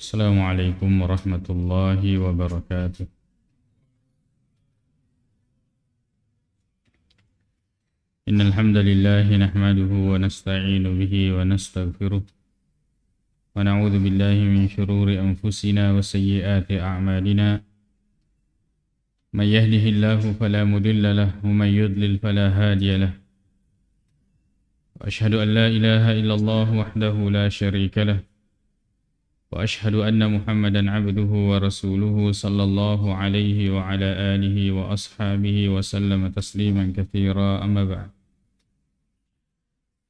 Assalamualaikum warahmatullahi wabarakatuh. Innal hamdalillah nahmaduhu wa nasta'inu bihi wa nastaghfiruh wa na'udzu billahi min shururi anfusina wa sayyiati a'malina. May yahdihillahu fala mudilla lahu wa may yudlil fala hadiya lahu. Wa ashhadu an la ilaha illallah wahdahu la syarika lahu. وأشهد أن محمدًا عبده ورسوله صلى الله عليه وعلى آله وأصحابه وسلم تسليمًا كثيرا أما بعد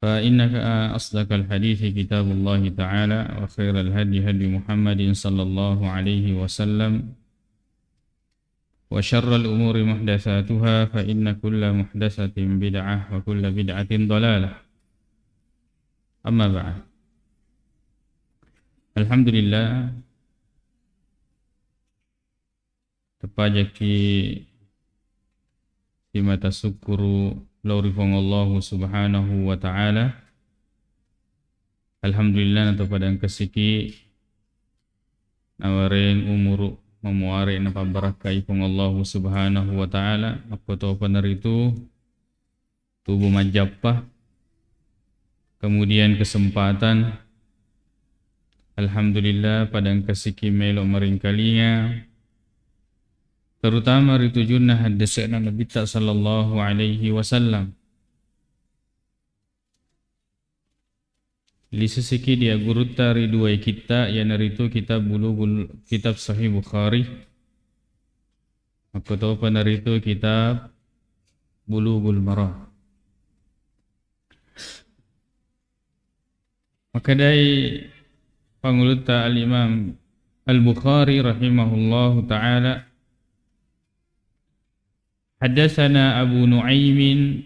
فإنك أصدق الحديث كتاب الله تعالى وخير الهدي هدي محمد صلى الله عليه وسلم وشر الأمور محدثاتها فإن كل محدثة بدعة وكل بدعة ضلالة أما بعد. Alhamdulillah tepajaki di mata syukuru laurifong Allah subhanahu wa ta'ala. Alhamdulillah nato padang kesiki nawaring umuru memuari napa barakai pong Allah subhanahu wa ta'ala. Apa to panaritu tubuh majapah kemudian kesempatan. Alhamdulillah padang kasiki melo maringkalinya terutama ritujunna hadasana Nabi sallallahu alaihi wasallam li sesiki dia guruta riduai kita yang naritu kitab bulughul kitab sahih Bukhari maka tau panaritu kitab bulughul marah maka dai panguluta al-Imam Al-Bukhari rahimahullahu ta'ala Haddatsana Abu Nu'aym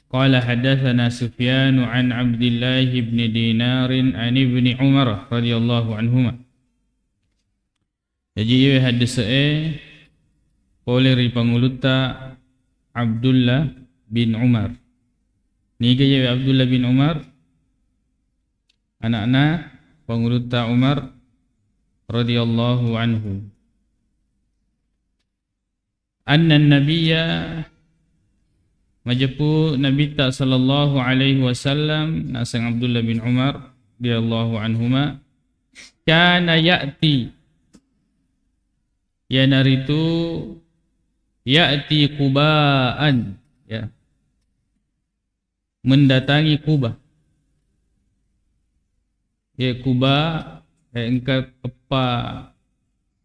qala haddatsana Sufyan an Abdullah ibn Dinar an Ibn Umar radhiyallahu anhuma. Jadi ia haddatsa'e oleh panguluta Abdullah bin Umar. Ni gaya Abdullah bin Umar anak-anak pengurutta Umar radhiyallahu anhu anna nabiyya majapu Nabi sallallahu alaihi wasallam nasang Abdullah bin Umar radhiyallahu anhuma kana ya'ti ya naritu ya'ti Quba'an ya mendatangi Quba. Ya Quba, engkau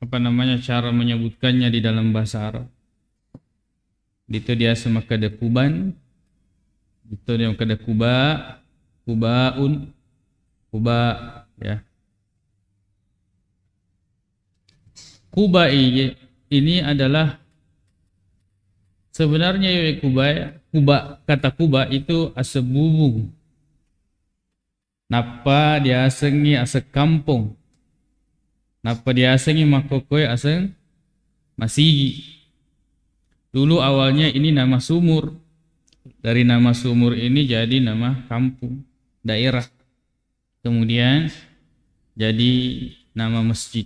apa namanya cara menyebutkannya di dalam bahasa Arab. Itu dia semakada Quban, itu dia makada Quba, Qubaun, Quba ya. Quba ini adalah sebenarnya ya Quba kata Quba itu asebubung. Napa dia asengi asa kampung. Napa dia asengi makokoy aseng masigi. Dulu awalnya ini nama sumur. Dari nama sumur ini jadi nama kampung, daerah. Kemudian jadi nama masjid.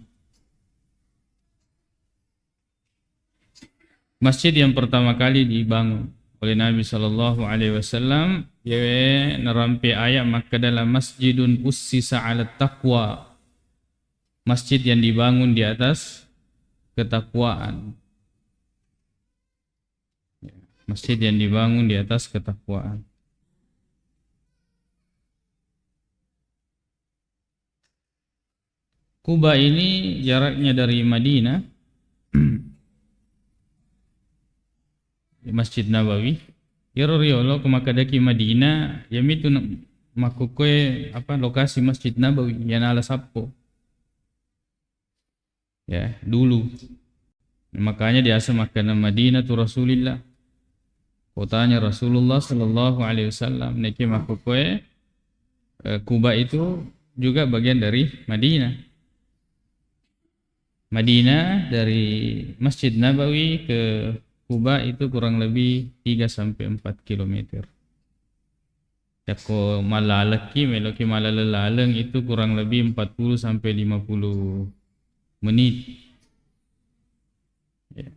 Masjid yang pertama kali dibangun oleh Nabi sallallahu alaihi wasallam ya nerampi ayat maka dalam masjidun ussisa 'ala taqwa. Masjid yang dibangun di atas ketakwaan. Masjid yang dibangun di atas ketakwaan. Quba ini jaraknya dari Madinah Masjid Nabawi Yoro kumakadaki Madinah yamitu makukoy lokasi Masjid Nabawi yang ala sappo ya dulu makanya diasa makan Madinah tu Rasulillah kotanya Rasulullah sallallahu alaihi wasallam niki makukoy Quba itu juga bagian dari Madinah. Madinah dari Masjid Nabawi ke Quba itu kurang lebih 3 sampai 4 km. Yako malalaki meloki malalaleng itu kurang lebih 40 sampai 50 menit. Ya.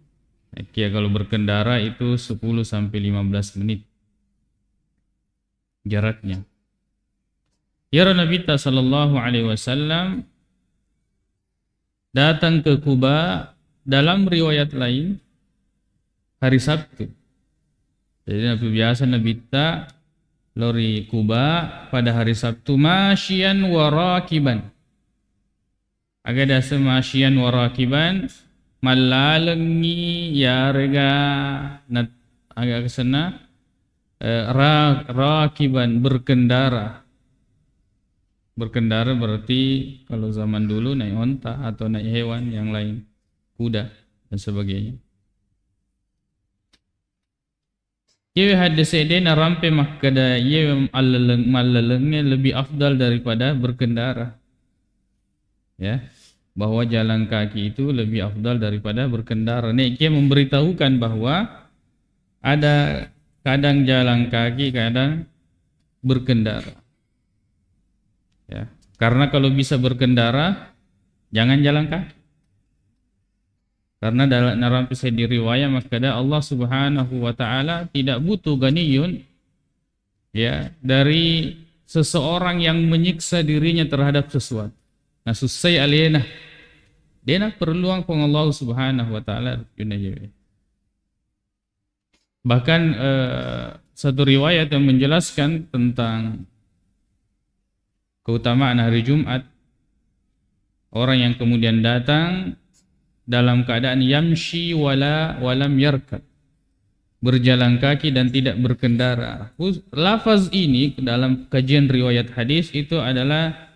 Kalau berkendara itu 10 sampai 15 menit jaraknya. Ya Nabi sallallahu alaihi wasallam datang ke Kuba dalam riwayat lain hari Sabtu. Jadi Nabi lori Kuba pada hari Sabtu masyian warakiban. Agak dasa masyian warakiban malalengi yarga nat agak kesana rakiban berkendara. Berkendara berarti kalau zaman dulu naik onta atau naik hewan yang lain, kuda dan sebagainya. Ye hadis ini rampe makada ye malalengnya lebih afdal daripada berkendara. Ya, bahwa jalan kaki itu lebih afdal daripada berkendara. Nek dia memberitahukan bahwa ada kadang jalan kaki, kadang berkendara. Ya, karena kalau bisa berkendara jangan jalan kaki. Karena dalam kisah di riwayat makada Allah Subhanahu wa taala tidak butuh ganiyun ya dari seseorang yang menyiksa dirinya terhadap sesuatu. Nah, susai aliena. Dia nak perluang pun Allah Subhanahu wa taala. Bahkan satu riwayat yang menjelaskan tentang keutamaan hari Jumat, orang yang kemudian datang dalam keadaan yamshi walam yarkab, berjalan kaki dan tidak berkendara. Lafaz ini dalam kajian riwayat hadis itu adalah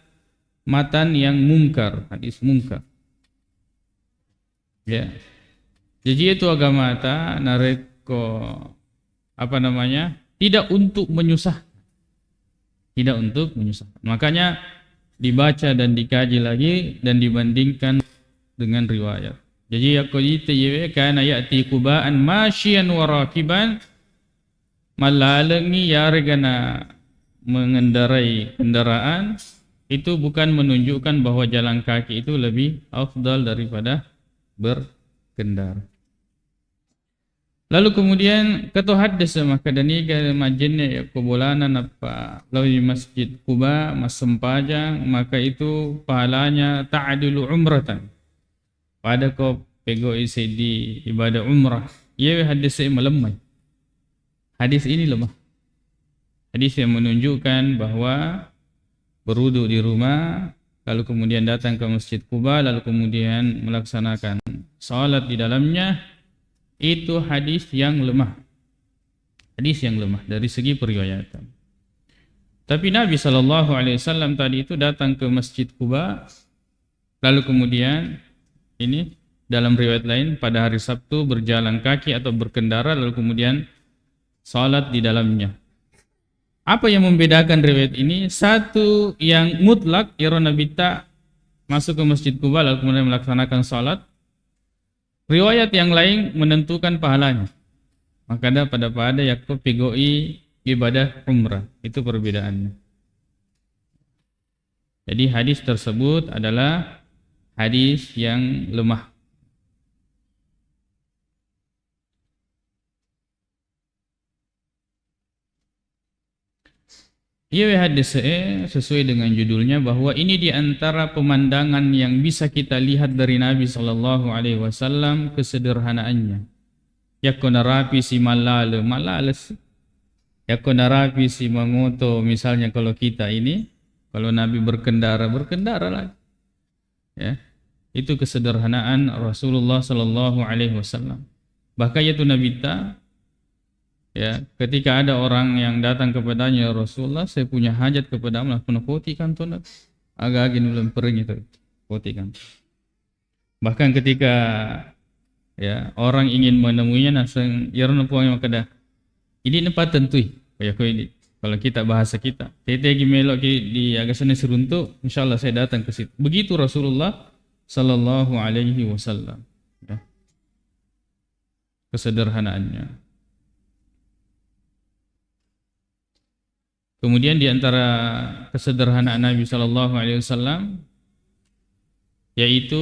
matan yang mungkar, hadis mungkar. Ya. Jadi itu agama ta nareko tidak untuk menyusahkan. Tidak untuk menyusahkan. Makanya dibaca dan dikaji lagi dan dibandingkan dengan riwayat. Jadi yaqulu yewe kana ya'ti Quba'an masyian wa rakiban, malalengi yargana mengendarai kendaraan itu bukan menunjukkan bahwa jalan kaki itu lebih afdal daripada berkendara. Lalu kemudian kata hadis maka dani ke majinnya ya kubulana apa lawi masjid Quba masempajang maka itu pahalanya ta'dilu umratan. Pada kau pego isi di ibadah umrah, ia hadis ini melemah. Hadis ini lemah. Hadis yang menunjukkan bahwa berwudu di rumah, lalu kemudian datang ke masjid Quba, lalu kemudian melaksanakan salat di dalamnya, itu hadis yang lemah. Hadis yang lemah dari segi periwayatan. Tapi Nabi SAW tadi itu datang ke masjid Quba, lalu kemudian ini dalam riwayat lain pada hari Sabtu berjalan kaki atau berkendara lalu kemudian salat di dalamnya. Apa yang membedakan riwayat ini? Satu yang mutlak, ya Nabi tak masuk ke masjid Quba lalu kemudian melaksanakan salat. Riwayat yang lain menentukan pahalanya. Maka ada pada Yakub pigoi ibadah umrah. Itu perbedaannya. Jadi hadis tersebut adalah hadis yang lemah. Ia hadis sesuai dengan judulnya bahwa ini diantara pemandangan yang bisa kita lihat dari Nabi SAW kesederhanaannya. Yakuna rapi si malales. Yakuna rapi si mangoto misalnya kalau kita ini kalau Nabi berkendara lagi. Ya, itu kesederhanaan Rasulullah SAW. Bahkan itu Nabi ya, ketika ada orang yang datang kepadanya, Rasulullah, saya punya hajat kepadamu, penuh poti kan tuh, agak belum pering itu, poti kan. Bahkan ketika ya orang ingin menemuinya, naseng yarna puang makada, ini nempat tentui, kayak ini. Kalau kita bahasa kita, tete gimelo di agak sana seruntuk, insyaallah saya datang ke situ. Begitu Rasulullah sallallahu alaihi wasallam. Ya. Kesederhanaannya. Kemudian di antara kesederhanaan Nabi sallallahu alaihi wasallam yaitu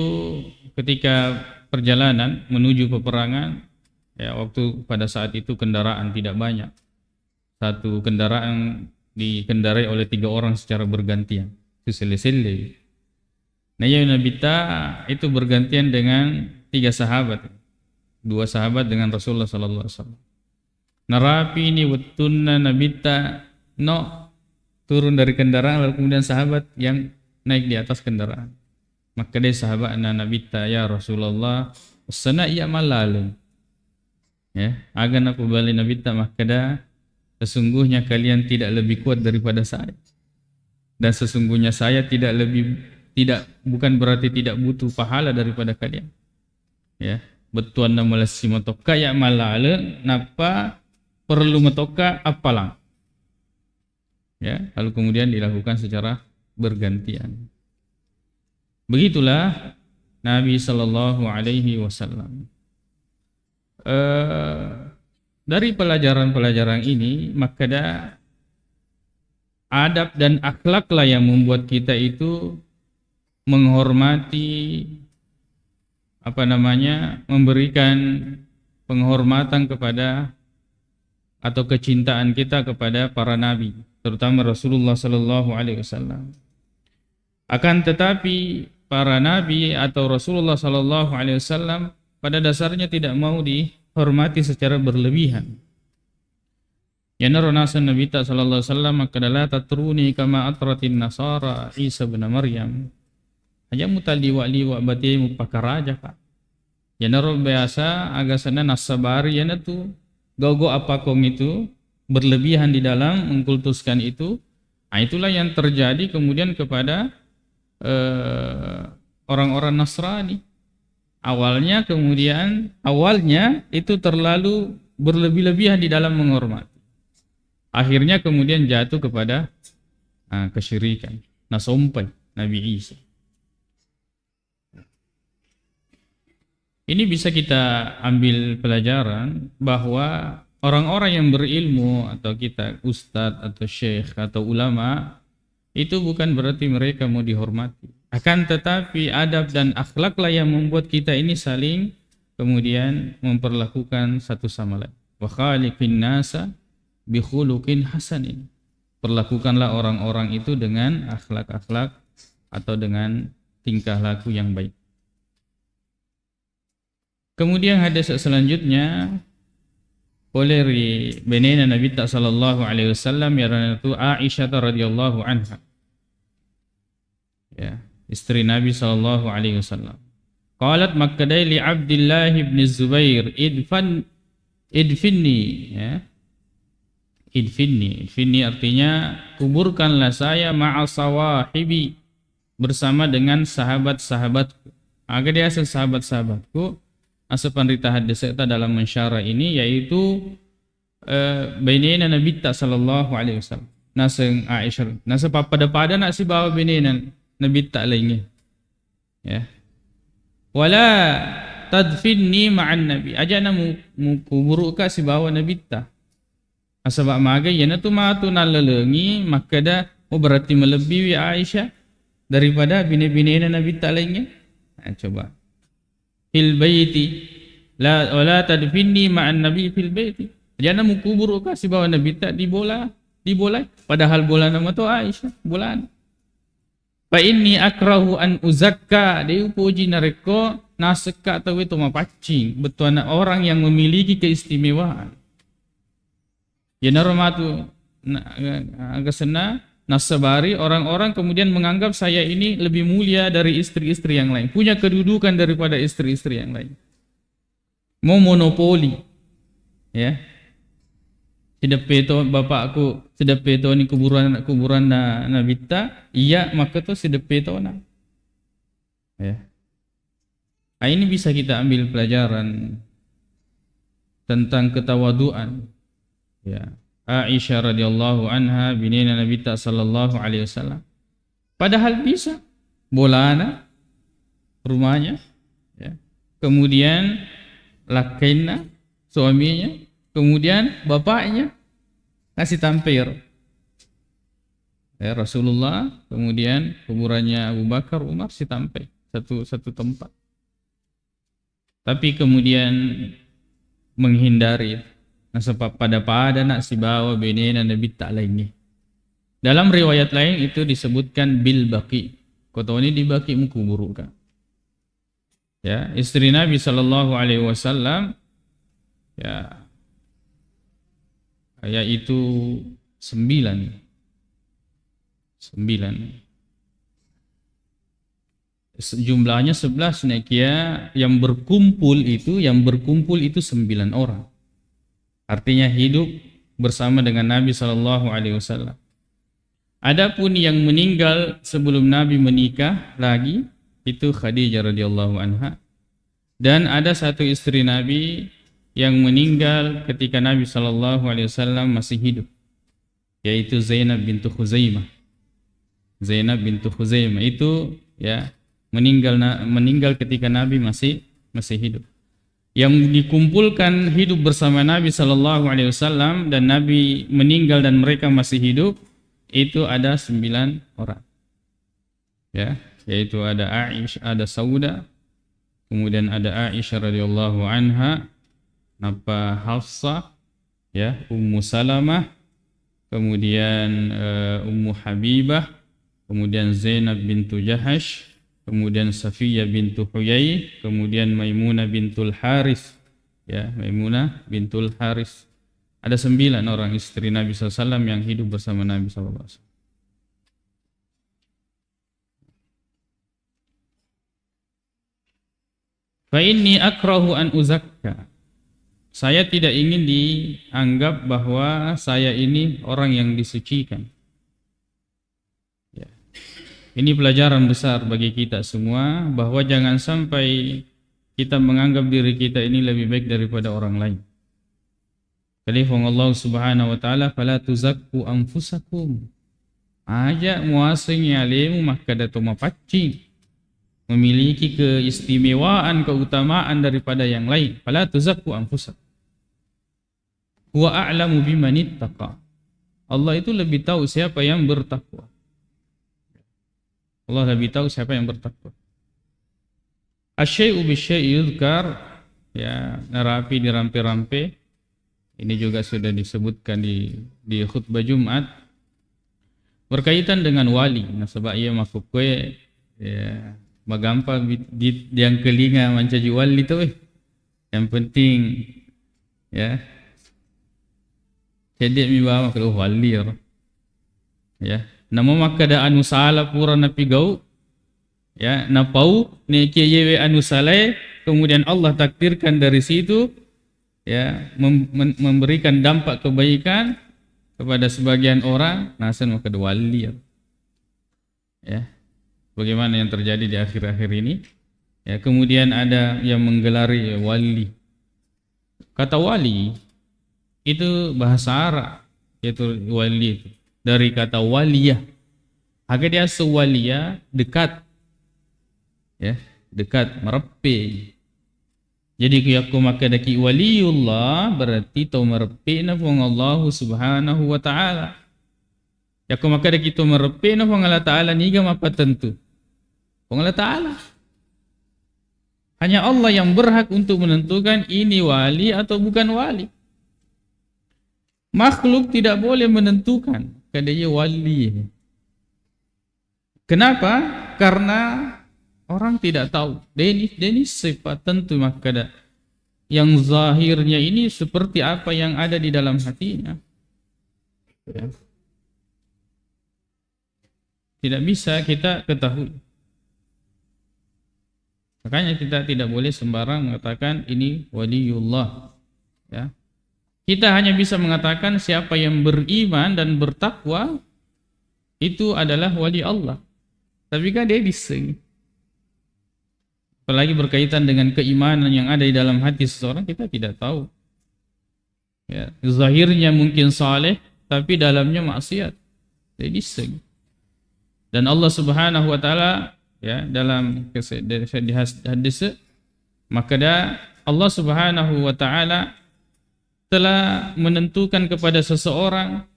ketika perjalanan menuju peperangan, ya waktu pada saat itu kendaraan tidak banyak. Satu kendaraan dikendarai oleh 3 orang secara bergantian. Itu silih-silih. Nah, ya Nabi itu bergantian dengan 3 sahabat. 2 sahabat dengan Rasulullah sallallahu alaihi wasallam. Narapi ini wettunna nabita no turun dari kendaraan, lalu kemudian sahabat yang naik di atas kendaraan. Maka dia sahabat nabita ya Rasulullah sana iya malalun. Ya, agan aku balik nabita maka sesungguhnya kalian tidak lebih kuat daripada saya. Dan sesungguhnya saya bukan berarti tidak butuh pahala daripada kalian. Ya, betuan nama lesi motoka ya malale napa perlu motoka apalang. Ya, lalu kemudian dilakukan secara bergantian. Begitulah Nabi sallallahu alaihi wasallam. Dari pelajaran-pelajaran ini maka adab dan akhlaklah yang membuat kita itu menghormati memberikan penghormatan kepada atau kecintaan kita kepada para nabi, terutama Rasulullah sallallahu alaihi wasallam. Akan tetapi para nabi atau Rasulullah sallallahu alaihi wasallam pada dasarnya tidak mau dihormati secara berlebihan. Ya naronasan Nabi sallallahu alaihi wasallam maka la tatruni kama atratin nasara Isa bin Maryam. Aja mutaliwa-liwa bati mupakaraja ka. Ya naro biasa agasana nasabari ya tu gogo apakong itu berlebihan di dalam mengkultuskan itu. Nah, itulah yang terjadi kemudian kepada orang-orang Nasrani. Awalnya itu terlalu berlebih-lebihan di dalam menghormati. Akhirnya kemudian jatuh kepada kesyirikan. Sampai Nabi Isa. Ini bisa kita ambil pelajaran bahwa orang-orang yang berilmu atau kita ustadz atau syekh atau ulama itu bukan berarti mereka mau dihormati. Akan tetapi adab dan akhlaklah yang membuat kita ini saling kemudian memperlakukan satu sama lain. Wa khaliqin nasa bi khuluqin hasanin. Perlakukanlah orang-orang itu dengan akhlak-akhlak atau dengan tingkah laku yang baik. Kemudian hadis selanjutnya oleh benena Nabi sallallahu alaihi wasallam yaitu Aisyah radhiyallahu anha. Ya, istri Nabi sallallahu alaihi wasallam. Qalat makkadai li Abdullah bin Zubair idfinni ya. Idfinni artinya kuburkanlah saya ma'a sawahibi bersama dengan sahabat-sahabatku. Agar dia sahabat-sahabatku. Asapan rita hadis kita dalam mensyarah ini yaitu benena Nabi sallallahu alaihi wasallam. Naseng Aisyah. Nasa pada nak si bawa benena Nabi lainnya. Ya. Wala tadfinni ma'an Nabi. Ajana mu kuburuka si bawa Nabi ta. Asabak magai yana tu matu nalalengi maka berarti melebihi Aisyah daripada bini-binina Nabi lainnya. Coba. Fil baiti wala tadfinni ma'an nabi fil baiti. Jangan mu kubur ka si bawa Nabi tak di bola padahal bola nama tu Aisyah bola. Fa inni akrahu an uzakka dia puji nareko naseka atau itu mapacing betul orang yang memiliki keistimewaan. Ya narmatu agasana nasabari orang-orang kemudian menganggap saya ini lebih mulia dari istri-istri yang lain, punya kedudukan daripada istri-istri yang lain. Mau monopoli. Ya. Sedepeto bapakku, sedepeto ni kuburan na Nabita, iya maka tu sedepeto na. Ya. Nah, ini bisa kita ambil pelajaran tentang ketawaduan. Ya. Aisyah radhiyallahu anha binina Nabi sallallahu alaihi wasallam. Padahal bisa bolana rumahnya ya. Kemudian lakaina suaminya, kemudian bapaknya ngasih tampir. Ya, Rasulullah, kemudian kuburannya Abu Bakar, Umar sampai satu tempat. Tapi kemudian menghindari. Nah, sebab pada nak si bawa benena Nabi tak lainnya. Dalam riwayat lain itu disebutkan bil baqi. Kota ini di baqi mengkuburkan. Ya, istri Nabi sallallahu alaihi wasallam ya yaitu 9. Jumlahnya 11 Nekia yang berkumpul itu 9 orang. Artinya hidup bersama dengan Nabi sallallahu alaihi wasallam. Adapun yang meninggal sebelum Nabi menikah lagi itu Khadijah radhiyallahu anha. Dan ada satu istri Nabi yang meninggal ketika Nabi sallallahu alaihi wasallam masih hidup, yaitu Zainab bintu Khuzaimah. Zainab bintu Khuzaimah itu ya meninggal ketika Nabi masih hidup. Yang dikumpulkan hidup bersama Nabi sallallahu alaihi wasallam dan Nabi meninggal dan mereka masih hidup itu ada 9 orang. Ya, yaitu ada Aisyah, ada Sauda, kemudian ada Aisyah radhiyallahu anha, napa Hafsah, ya, Ummu Salamah, kemudian Ummu Habibah, kemudian Zainab bintu Jahash, kemudian Safiyah bintu Huyai, kemudian Maimunah bintul Haris, ya, Maimunah bintul Haris. Ada 9 orang istri Nabi SAW yang hidup bersama Nabi SAW. Fa inni akrahu an uzakka. Saya tidak ingin dianggap bahwa saya ini orang yang disucikan. Ini pelajaran besar bagi kita semua, bahwa jangan sampai kita menganggap diri kita ini lebih baik daripada orang lain. Kalifong Allah Subhanahu wa taala, fala tuzakku anfusakum. Aja muasing alimu maka dato mapaci, memiliki keistimewaan, keutamaan daripada yang lain. Fala tuzakku anfusakum. Huwa a'lamu biman ittaqa. Allah itu lebih tahu siapa yang bertakwa. Allah lebih tahu siapa yang bertakwa. Asyai'u bisyai'i yudhkar, ya, narapi dirampe-rampe. Ini juga sudah disebutkan di khutbah Jumat berkaitan dengan wali. Nah, sebab ia makukwe ya magampa di yang kelinga mancaji wali tu Yang penting ya jadi mi bawa kalau wali ya. Namo makada anu sala pura napi gau ya napau ne kiyewe anu saleh, kemudian Allah takdirkan dari situ ya memberikan dampak kebaikan kepada sebagian orang, nasan makada wali ya. Bagaimana yang terjadi di akhir-akhir ini ya. Kemudian ada yang menggelari wali. Kata wali itu bahasa Arab, yaitu wali itu dari kata waliyah. Agak dia sewaliyah, dekat. Ya, dekat, merepe. Jadi aku maka daki waliullah berarti tau merepe na pung Allah Subhanahu wa taala. Ya aku maka daki tau merepe na pung Allah taala niga apa tentu. Pung Allah taala. Hanya Allah yang berhak untuk menentukan ini wali atau bukan wali. Makhluk tidak boleh menentukan kadanya wali. Kenapa? Karena orang tidak tahu. Ini sifat tentu maka yang zahirnya ini seperti apa yang ada di dalam hatinya. Ya. Tidak bisa kita ketahui. Makanya kita tidak boleh sembarang mengatakan ini waliullah. Ya. Kita hanya bisa mengatakan siapa yang beriman dan bertakwa itu adalah wali Allah. Tapi kan dia diseng. Apalagi berkaitan dengan keimanan yang ada di dalam hati seseorang, kita tidak tahu. Ya, zahirnya mungkin saleh, tapi dalamnya maksiat. Dia diseng. Dan Allah Subhanahu wa taala ya dalam hadis maka Allah Subhanahu wa taala telah menentukan kepada seseorang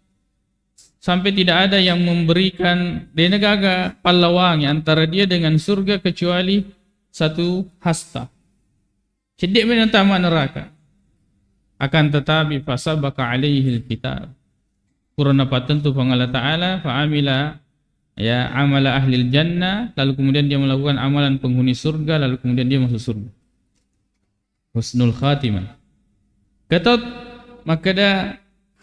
sampai tidak ada yang memberikan dena gaga palawangi antara dia dengan surga kecuali satu hasta. Cedik menentama neraka. Akan tetapi fasabaka alaihi alkitab. Kurana patentu Allah Ta'ala fa'amila ya amala ahlil jannah, lalu kemudian dia melakukan amalan penghuni surga, lalu kemudian dia masuk surga. Husnul khatimah. Kata maka dah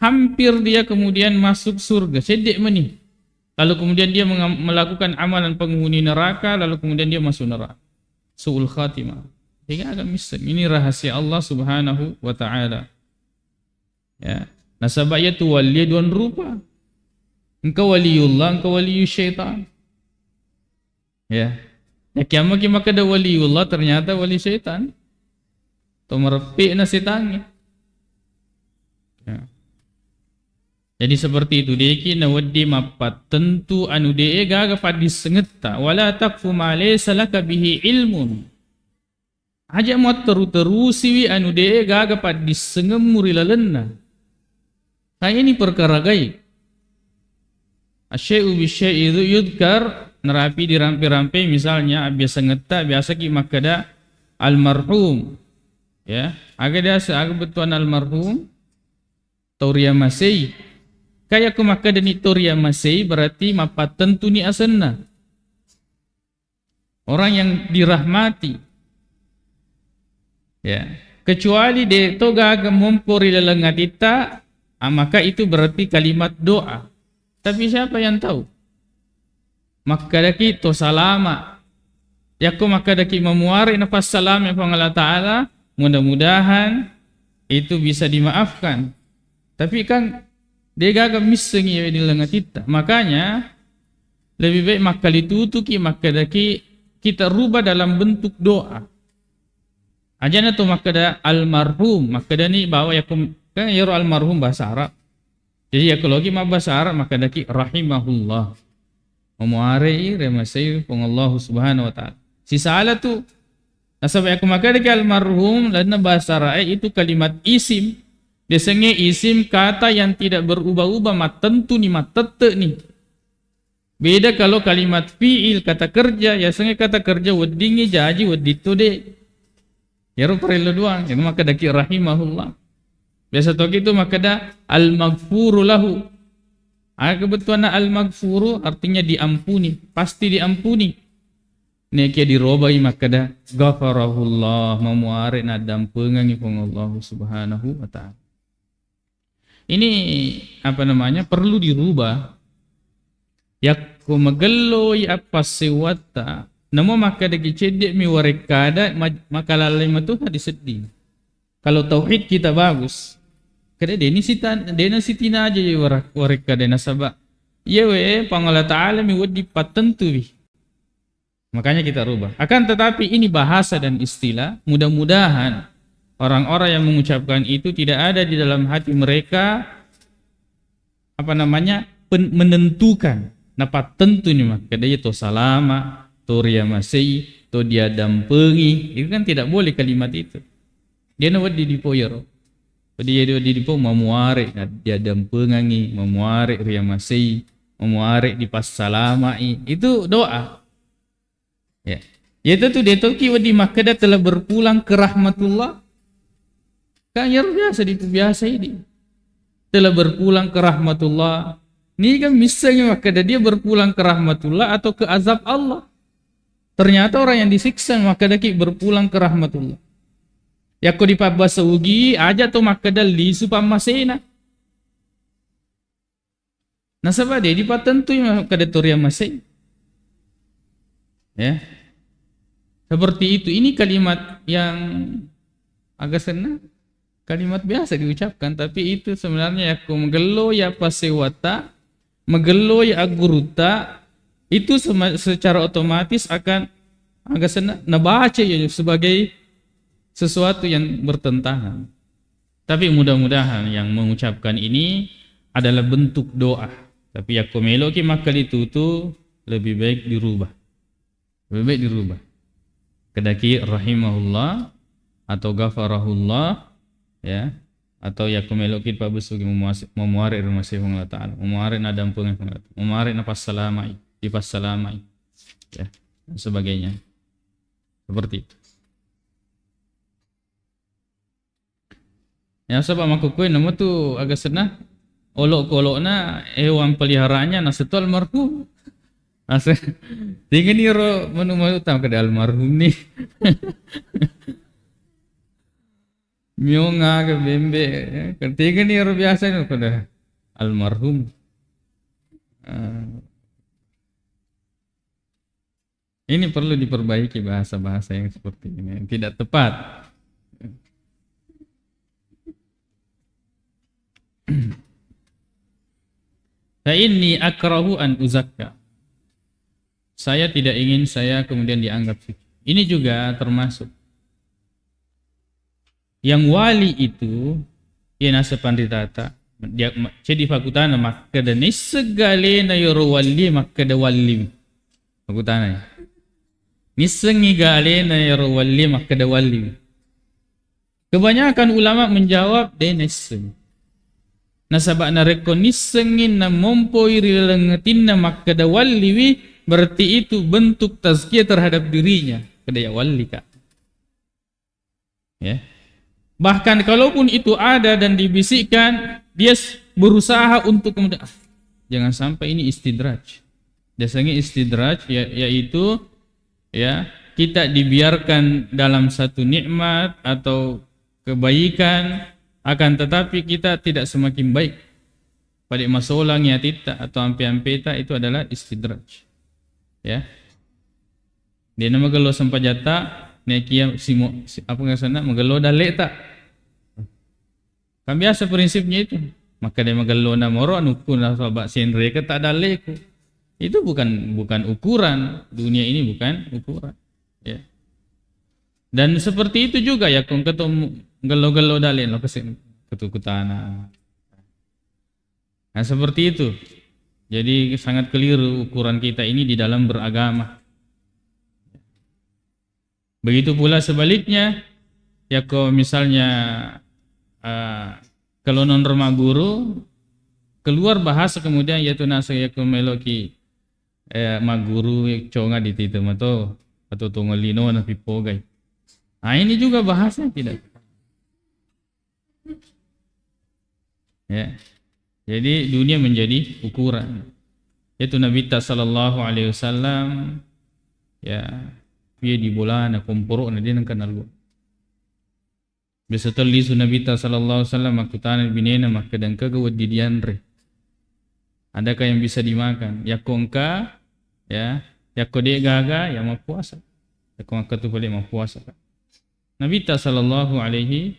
hampir dia kemudian masuk surga. Cedik meni. Lalu kemudian dia melakukan amalan penghuni neraka, lalu kemudian dia masuk neraka. Su'ul khatimah. Hingga agak misal. Ini rahasia Allah Subhanahu wa Ta'ala. Ya. Nasabah itu wali dua rupa. Engkau waliullah, engkau waliyu syaitan. Ya. Ya kiamat maka ada waliullah ternyata wali syaitan. Atau merepik na setannya. Ya. Jadi seperti itu deki nawaddi mapat tentu anu dee gaga padis sengeta wala taqfu ma laysa laka bihi ilmun. Aja mau teru-terusi anu dee gaga padis sengemuri lalenna. Kayak ini perkara gaib. Asyai'u bisyai'i yudhkar nerapi di rampe-rampe misalnya biasa ngeta biasa ki makada almarhum. Ya, agak betuan almarhum Toria Masei. Kayak aku makada ni Toria Masei berarti mapat tentu ni asenna. Orang yang dirahmati. Ya, kecuali de toga gemompori lelengat kita, maka itu berarti kalimat doa. Tapi siapa yang tahu? Maka daki to salama. Yaku maka daki memuari nafas salam yang Allah Ta'ala. Mudah-mudahan itu bisa dimaafkan. Tapi kan dia gagam misengi di lengan kita. Makanya lebih baik maka ditutuki maka daki kita rubah dalam bentuk doa. Ajana tu maka da almarhum. Maka da ni bawa yakum kan yaro almarhum bahasa Arab. Jadi ya kalau lagi bahasa Arab maka daki rahimahullah. Memuari remasai pengallahu subhanahu wa ta'ala. Si salah tu nasabay aku maka daki almarhum dan bahasa Arab itu kalimat isim. Biasanya isim kata yang tidak berubah-ubah tentu ni matete ni. Beda kalau kalimat fi'il kata kerja, biasanya kata kerja weddingi jaji weddito de. Ya ru perlu doang, itu maka daki rahimahullah. Biasa toki itu maka da al-maghfuru lahu. Kebetulan al-maghfuru artinya diampuni, pasti diampuni. Nekia dirobai maka da ghafarahullah memuari nadam pengangi Allah subhanahu wa ta'ala. Ini apa namanya perlu dirubah. Yakku magello ya apa sewata. Namo maka dagi cedek mi warekada maka lalai matu hadis sedih. Kalau tauhid kita bagus. Kada deni sitina aja ya warekada nasaba. Yewe pangala ta'ala mi wadi patentu bi. Makanya kita rubah. Akan tetapi ini bahasa dan istilah. Mudah-mudahan orang-orang yang mengucapkan itu tidak ada di dalam hati mereka apa namanya menentukan napa tentu ni maka dia to salama to ria masai to dia dampengi itu kan tidak boleh kalimat itu. Dia nak di dipoyer. Dia di dipo memuarek dia dampengangi memuarek ria masai memuarek di pas salama itu doa. Ya. Yaitu tu dia toki wadi maka dia telah berpulang ke rahmatullah. Kan yang biasa di biasa ini. Telah berpulang ke rahmatullah. Ini kan misalnya maka dia berpulang ke rahmatullah atau ke azab Allah. Ternyata orang yang disiksa maka dia berpulang ke rahmatullah. Ya ko di pabasa ugi aja tu maka dia lisu pamasena. Nasaba dia di patentu maka dia toria masih. Ya. Seperti itu. Ini kalimat yang agak senang. Kalimat biasa diucapkan, tapi itu sebenarnya aku megelo ya pasewata, megelo ya aguruta, itu secara otomatis akan agak senang nabaca ya sebagai sesuatu yang bertentangan. Tapi mudah-mudahan yang mengucapkan ini adalah bentuk doa. Tapi aku meloki maka itu lebih baik dirubah. Lebih baik dirubah. Kedaki rahimahullah atau ghafarahullah. Ya, atau ya kumelokit pa busugi memuari rumah sih Allah Ta'ala, memuari na dampungan Allah Ta'ala, memuari na passalamai, dipassalamai, ya, dan sebagainya. Seperti itu. Ya sebab makukui nama tu agak senang, olok-olokna hewan peliharaannya nasitu almarhum. Asa tinggal ni ro manu utama ke almarhum ni. Mionga ke bembe, ketika ni ro biasa ni pada almarhum. Ini perlu diperbaiki bahasa-bahasa yang seperti ini, yang tidak tepat. Fa inni akrahu an uzakka. Saya tidak ingin saya kemudian dianggap suci. Ini juga termasuk yang wali itu ya nasa panditata dia jadi fakutana makka dan segala na yoro wali makka da wali fakutana nisengi gale na yoro wali makka da wali. Kebanyakan ulama menjawab denesen nasabak na rekonisengin na mompoi rilengetin na makka da wali berarti itu bentuk tazkiyah terhadap dirinya kedaya wali kak. Ya. Bahkan kalaupun itu ada dan dibisikkan, dia berusaha untuk kemudian jangan sampai ini istidraj. Biasanya istidraj yaitu ya kita dibiarkan dalam satu nikmat atau kebaikan akan tetapi kita tidak semakin baik. Pada masolahnya tita atau ampe-ampeta itu adalah istidraj. Ya. Dia nama gelo sampajata nekia apa nggak sana magelo dalek tak. Kan biasa prinsipnya itu. Maka dia magelo na moro anukun na sabak senre ke tak dalek. Itu bukan ukuran. Dunia ini bukan ukuran. Ya. Dan seperti itu juga ya kung ketemu gelo-gelo dalek lo ketukutana. Nah seperti itu. Jadi sangat keliru ukuran kita ini di dalam beragama. Begitu pula sebaliknya, ya kalau misalnya kalau non rumah guru keluar bahasa kemudian yaitu nasa ya meloki maguru conga di titu mato atau tongolino na pipogai. Nah ini juga bahasa tidak. Ya. Jadi dunia menjadi ukuran. Yaitu Nabi sallallahu alaihi wasallam ya dia di bola na komporo na din kan algo. Besetul li Nabi sallallahu alaihi wasallam makutana binena makadang kagawad di dianre. Adakah yang bisa dimakan? Ya kongka ya kode gaga ya mau puasa. Ya kongka tu boleh mau puasa. Nabi sallallahu alaihi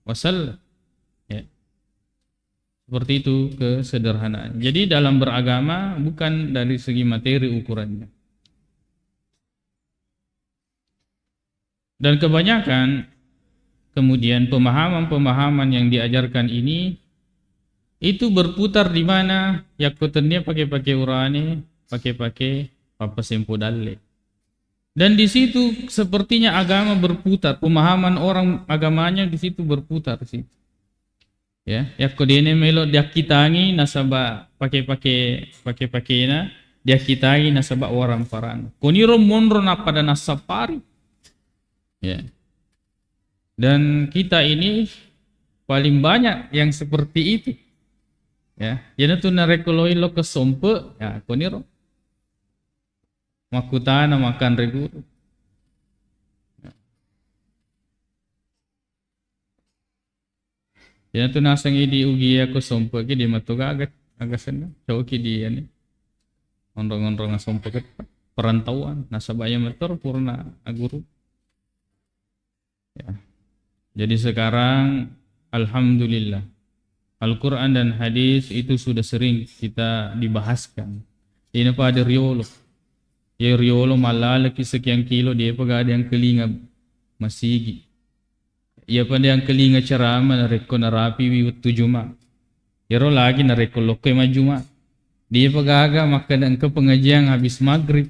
wasallam ya. Seperti itu kesederhanaan. Jadi dalam beragama bukan dari segi materi ukurannya. Dan kebanyakan kemudian pemahaman-pemahaman yang diajarkan ini itu berputar di mana yakutannya pakai urane, pakai apa sempo dalle. Dan di situ sepertinya agama berputar, pemahaman orang agamanya di situ berputar sih. Ya, kodene melo dia kitangi nasaba pakai na dia kitangi nasaba orang paran. Koniro monro na pada nasapari. Ya. Dan kita ini paling banyak yang seperti itu. Ya, yana tu narekoloi lo kesompe ya koniro. Makutana makan reguru. Yana tu nasang idi ugi aku sompe ki di matuga agak senang. Coki di yani. Ondong-ondong na sompe ke perantauan nasabaya meter purna aguru. Ya. Jadi sekarang alhamdulillah Al-Quran dan hadis itu sudah sering kita dibahaskan. Ini pada riolo. Ya riolo malala sekian kilo dia pagada yang kelinga masigi. Ya pada yang kelinga ceramah nareko narapi wiwut tujuma. Yaro lagi nareko lokai majuma. Dia pagaga makan ke pengajian habis maghrib.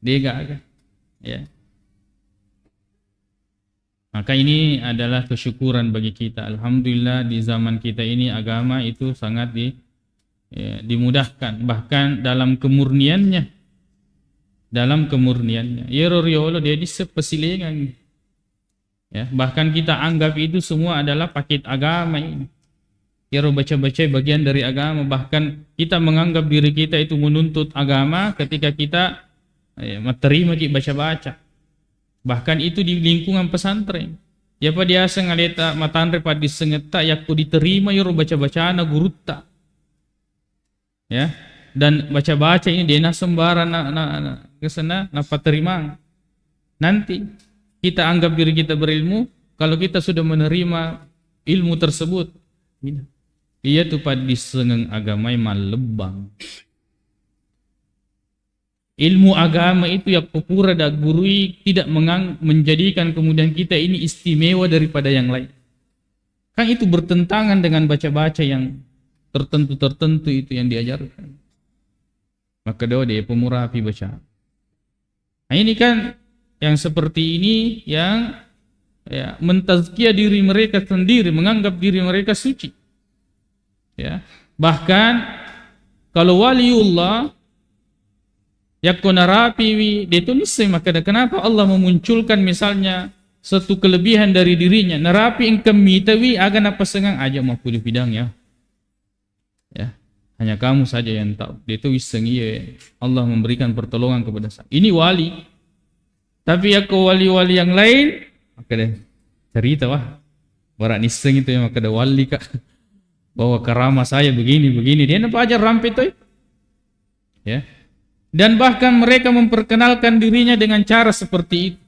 Dia gaga. Ya. Maka ini adalah kesyukuran bagi kita. Alhamdulillah di zaman kita ini agama itu sangat dimudahkan. Bahkan dalam kemurniannya. Riolo dia disepesilingan. Ya, bahkan kita anggap itu semua adalah paket agama ini. Baca-baca bagian dari agama. Bahkan kita menganggap diri kita itu menuntut agama ketika kita menerima baca-baca. Bahkan itu di lingkungan pesantren. Ya pa dia sengaleta matandre pa disengeta yakku diterima baca-baca na gurutta. Ya. Dan baca-baca ini dia sembarang kesana paterima. Nanti kita anggap diri kita berilmu kalau kita sudah menerima ilmu tersebut. Ia tu pa disengeng agamai malebang. Ilmu agama itu yang pupura dan gurui tidak menjadikan kemudian kita ini istimewa daripada yang lain. Kan itu bertentangan dengan baca-baca yang tertentu itu yang diajarkan. Maka dia pemurah api baca. Nah ini kan yang seperti ini yang mentazkiyah diri mereka sendiri, menganggap diri mereka suci. Ya. Bahkan kalau waliullah yakuna rapi detunisai, maka kenapa Allah memunculkan misalnya satu kelebihan dari dirinya narapi engkau mitawi agan apa sengang aja mampu di bidang ya hanya kamu saja yang tahu. Dia itu wiseng Allah memberikan pertolongan kepada saya. Ini wali, tapi ya ke wali-wali yang lain maka deh cerita barak niseng itu ya maka ada wali kak bahwa karamah saya begini dia nampak aja rampet tuh ya. Dan bahkan mereka memperkenalkan dirinya dengan cara seperti itu.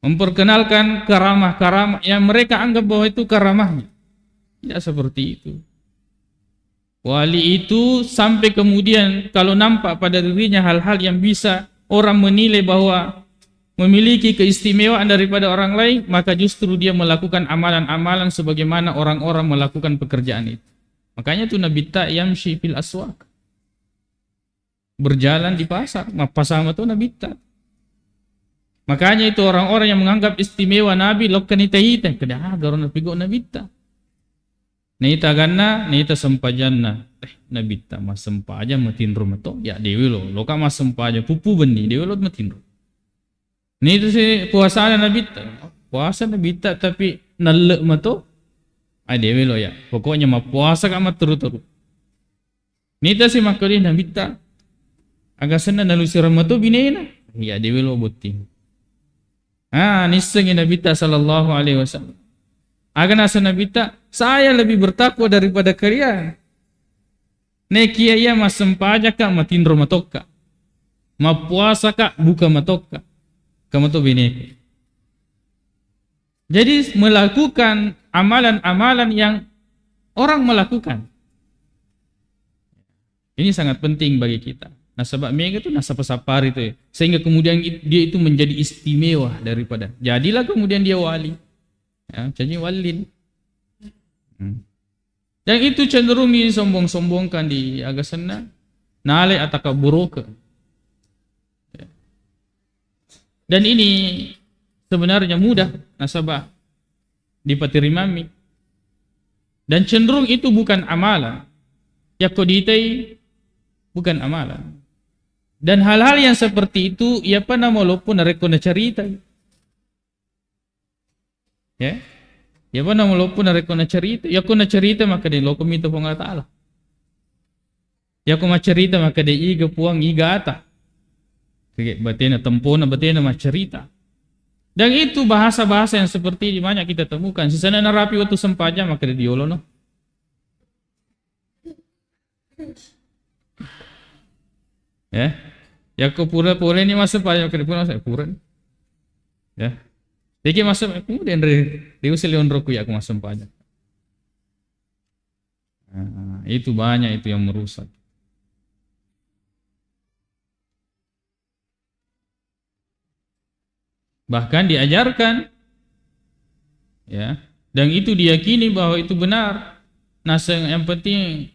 Memperkenalkan karamah-karamah yang mereka anggap bahwa itu karamahnya. Tidak seperti itu. Wali itu sampai kemudian kalau nampak pada dirinya hal-hal yang bisa orang menilai bahwa memiliki keistimewaan daripada orang lain, maka justru dia melakukan amalan-amalan sebagaimana orang-orang melakukan pekerjaan itu. Makanya itu Nabi yamshi fil aswaq. Berjalan di pasar, pasama itu Nabi tak. Makanya itu orang-orang yang menganggap istimewa Nabi lokkan ita kada garon pigo Nabi tak. Nita ganna, nita sempajanna. Nabi tak mas sempaja matinro mato. Ya dewi loka mas sempaja pupu beni dewi lo matinro. Nita si puasa Nabi tak. Puasa Nabi tak tapi nalek mato. Dewi lo ya. Pokoknya mah puasa kamat turu-turu. Nita si makali Nabi tak. Agak senang nalu si ramato binena. Ya dewi lo buti. Niseng Nabi ta sallallahu alaihi wasallam. Agan asa Nabi ta, saya lebih bertakwa daripada kalian. Nekia ya mas sempaja kak matinro matoka. Ma puasa kak buka matoka. Kamu tuh bineka. Jadi melakukan amalan-amalan yang orang melakukan. Ini sangat penting bagi kita. Nasabah mega itu nasabah sapar itu ya. Sehingga kemudian dia itu menjadi istimewa daripada. Jadilah kemudian dia wali. Ya, jadi wali. Dan itu cenderung disombong-sombongkan di agasana. Nale ataka buroka. Dan ini sebenarnya mudah nasabah dipatirimami. Dan cenderung itu bukan amalan. Ya koditai bukan amalan. Dan hal-hal yang seperti itu ia pernah walaupun rekona cerita. Ya. Ya pernah walaupun rekona cerita, ya kona cerita maka dia lokum itu Allah Taala. Ya kuma cerita maka dia iga puang iga ata. Kaya batena tempona batena mah cerita. Dan itu bahasa-bahasa yang seperti di banyak kita temukan. Sisana narapi waktu sempaja maka dia diolo no. Ya ko pura-pura ini masuk payah ke depan saya pura. Ya. Jadi masuk kemudian dari usil leon roku ya aku masuk payah. Itu banyak itu yang merusak. Bahkan diajarkan ya, dan itu diyakini bahwa itu benar. Nah, yang penting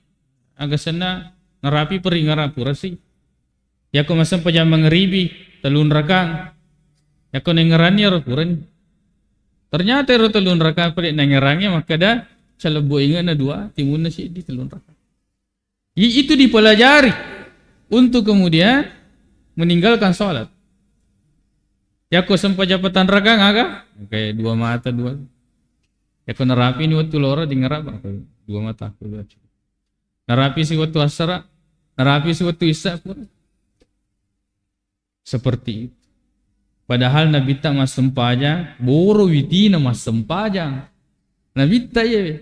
agak senang ngerapi peri ngarapura sih. Ya ko masam pajam mangeribi talun rakang. Ya ko nengerani rapuran. Ternyata ro telun raka pelik nangerangnya maka dah calebu ingat na dua timun nasi di telun raka. Itu dipelajari untuk kemudian meninggalkan sholat. Ya kau sempat jabatan raka ngaga kayak dua mata dua. Ya kau nerapi ni waktu lora di ngerap dua mata aku dua. Nerapi si waktu asara, nerapi si waktu isya pun seperti itu. Padahal Nabi tak mas sempajang, boro witina mas sempajang. Nabi tak ya.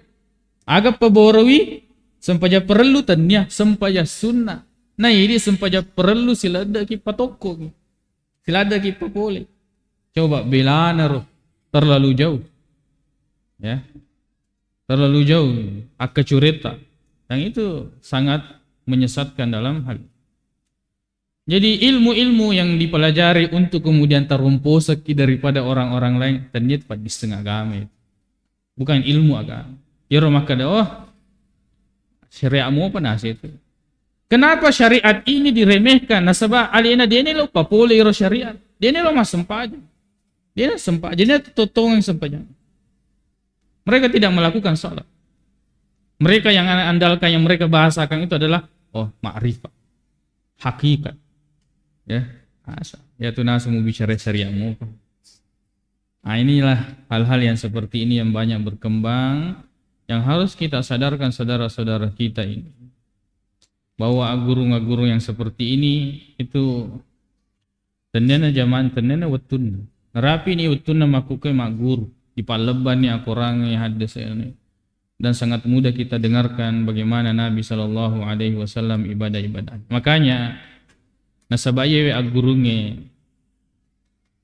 Agak pa borowi sempaja perlu tanya sempaja sunnah. Nah ini sempaja perlu sila ada ki patoko. Sila ada ki papole. Coba belana roh terlalu jauh. Ya. Terlalu jauh akka cureta. Yang itu sangat menyesatkan dalam hal. Jadi ilmu-ilmu yang dipelajari untuk kemudian terumposaki daripada orang-orang lain ternyata pada di setengah agama. Bukan ilmu agama. Ya maka syariatmu apa nasi itu? Kenapa syariat ini diremehkan? Nah sebab alina dia ini lo papole iro syariat. Dia ini lo mas sempajang. Dia ini sempajang. Dia totong yang sempajang. Mereka tidak melakukan salat. Mereka yang andalkan, yang mereka bahasakan itu adalah ma'rifat, hakikat. Ya, ya tu nasa mau bicara syariatmu. Nah inilah hal-hal yang seperti ini yang banyak berkembang, yang harus kita sadarkan saudara-saudara kita ini, bahwa guru-guru yang seperti ini itu tendena zaman tendena wetun. Rapi ni wetun nama aku ke mak guru di paleban ni aku orang yang hadis ini. Dan sangat mudah kita dengarkan bagaimana Nabi SAW ibadah-ibadah. Makanya nasabaya agurunge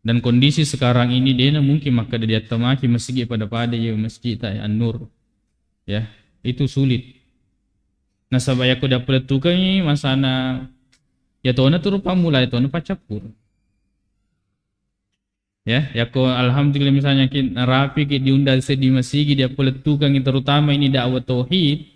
dan kondisi sekarang ini dia mungkin maka dia temaki masjid pada ya masjid An-Nur. Ya, itu sulit. Nasabaya ko dapat tukangi masana ya tona turu pamula tona pacapur. Ya ko alhamdulillah misalnya kita rapi kita diundang di masjid dia peletukan terutama ini dakwah tauhid.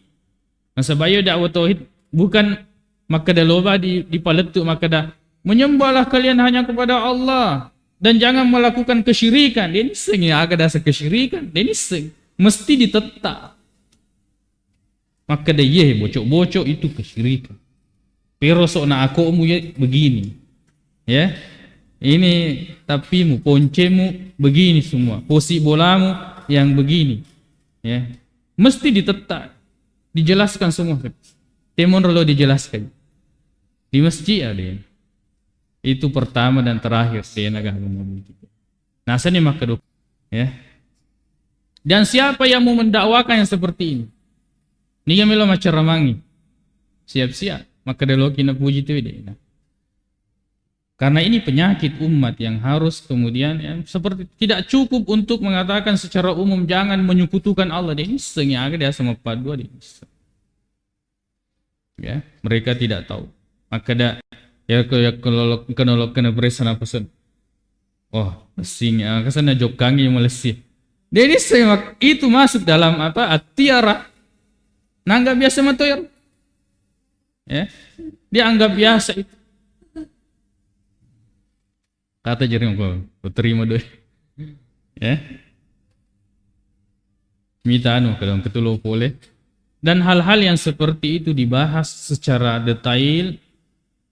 Nasabaya dakwah tauhid bukan maka dah loba di paletuk maka dah menyembahlah kalian hanya kepada Allah dan jangan melakukan kesyirikan. Dia ni seng ya agak dasar kesyirikan. Dia ni seng mesti ditetap. Maka dah ye bocok-bocok itu kesyirikan. Pero sok na aku mu begini. Ya. Ini tapimu, poncemu begini semua. Posi bolamu yang begini. Ya. Mesti ditetap. Dijelaskan semua. Temon lo dijelaskan. Di masjid ada. Itu pertama dan terakhir dia agama kita. Nah, sini maka ya. Dan siapa yang mau mendakwakan yang seperti ini? Ni kami lo macam ramangi. Siap-siap maka dia lo kena puji tu dia. Karena ini penyakit umat yang harus kemudian seperti tidak cukup untuk mengatakan secara umum jangan menyekutukan Allah. Dia ini sengaja dia sama padua dia. Ya, mereka tidak tahu. Maka dah ya kalau kena beresana pesan. Asing kesana jokangi Malaysia. Jadi itu masuk dalam tiara. Nanggap biasa matoyer. Ya. Dia anggap biasa itu. Kata jaring kau terima doy. Ya. Minta kalau ketulo boleh. Dan hal-hal yang seperti itu dibahas secara detail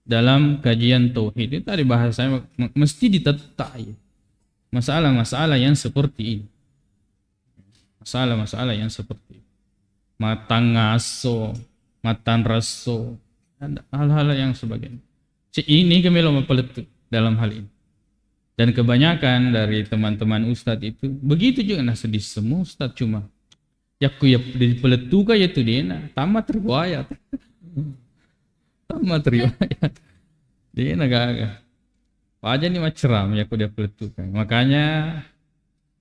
dalam kajian tauhid. Itu tadi bahasanya mesti ditetap masalah-masalah yang seperti ini. Masalah-masalah yang seperti ini. Matang ngaso, matang raso, hal-hal yang sebagainya. Ini kami lo mempeletuk dalam hal ini. Dan kebanyakan dari teman-teman ustadz itu begitu juga sedih semua ustadz cuma yaku ya dipeletuka yaitu dia tamat riwayat. Tamat riwayat. Dia agak aja nih macam yaku dia peletukan. Makanya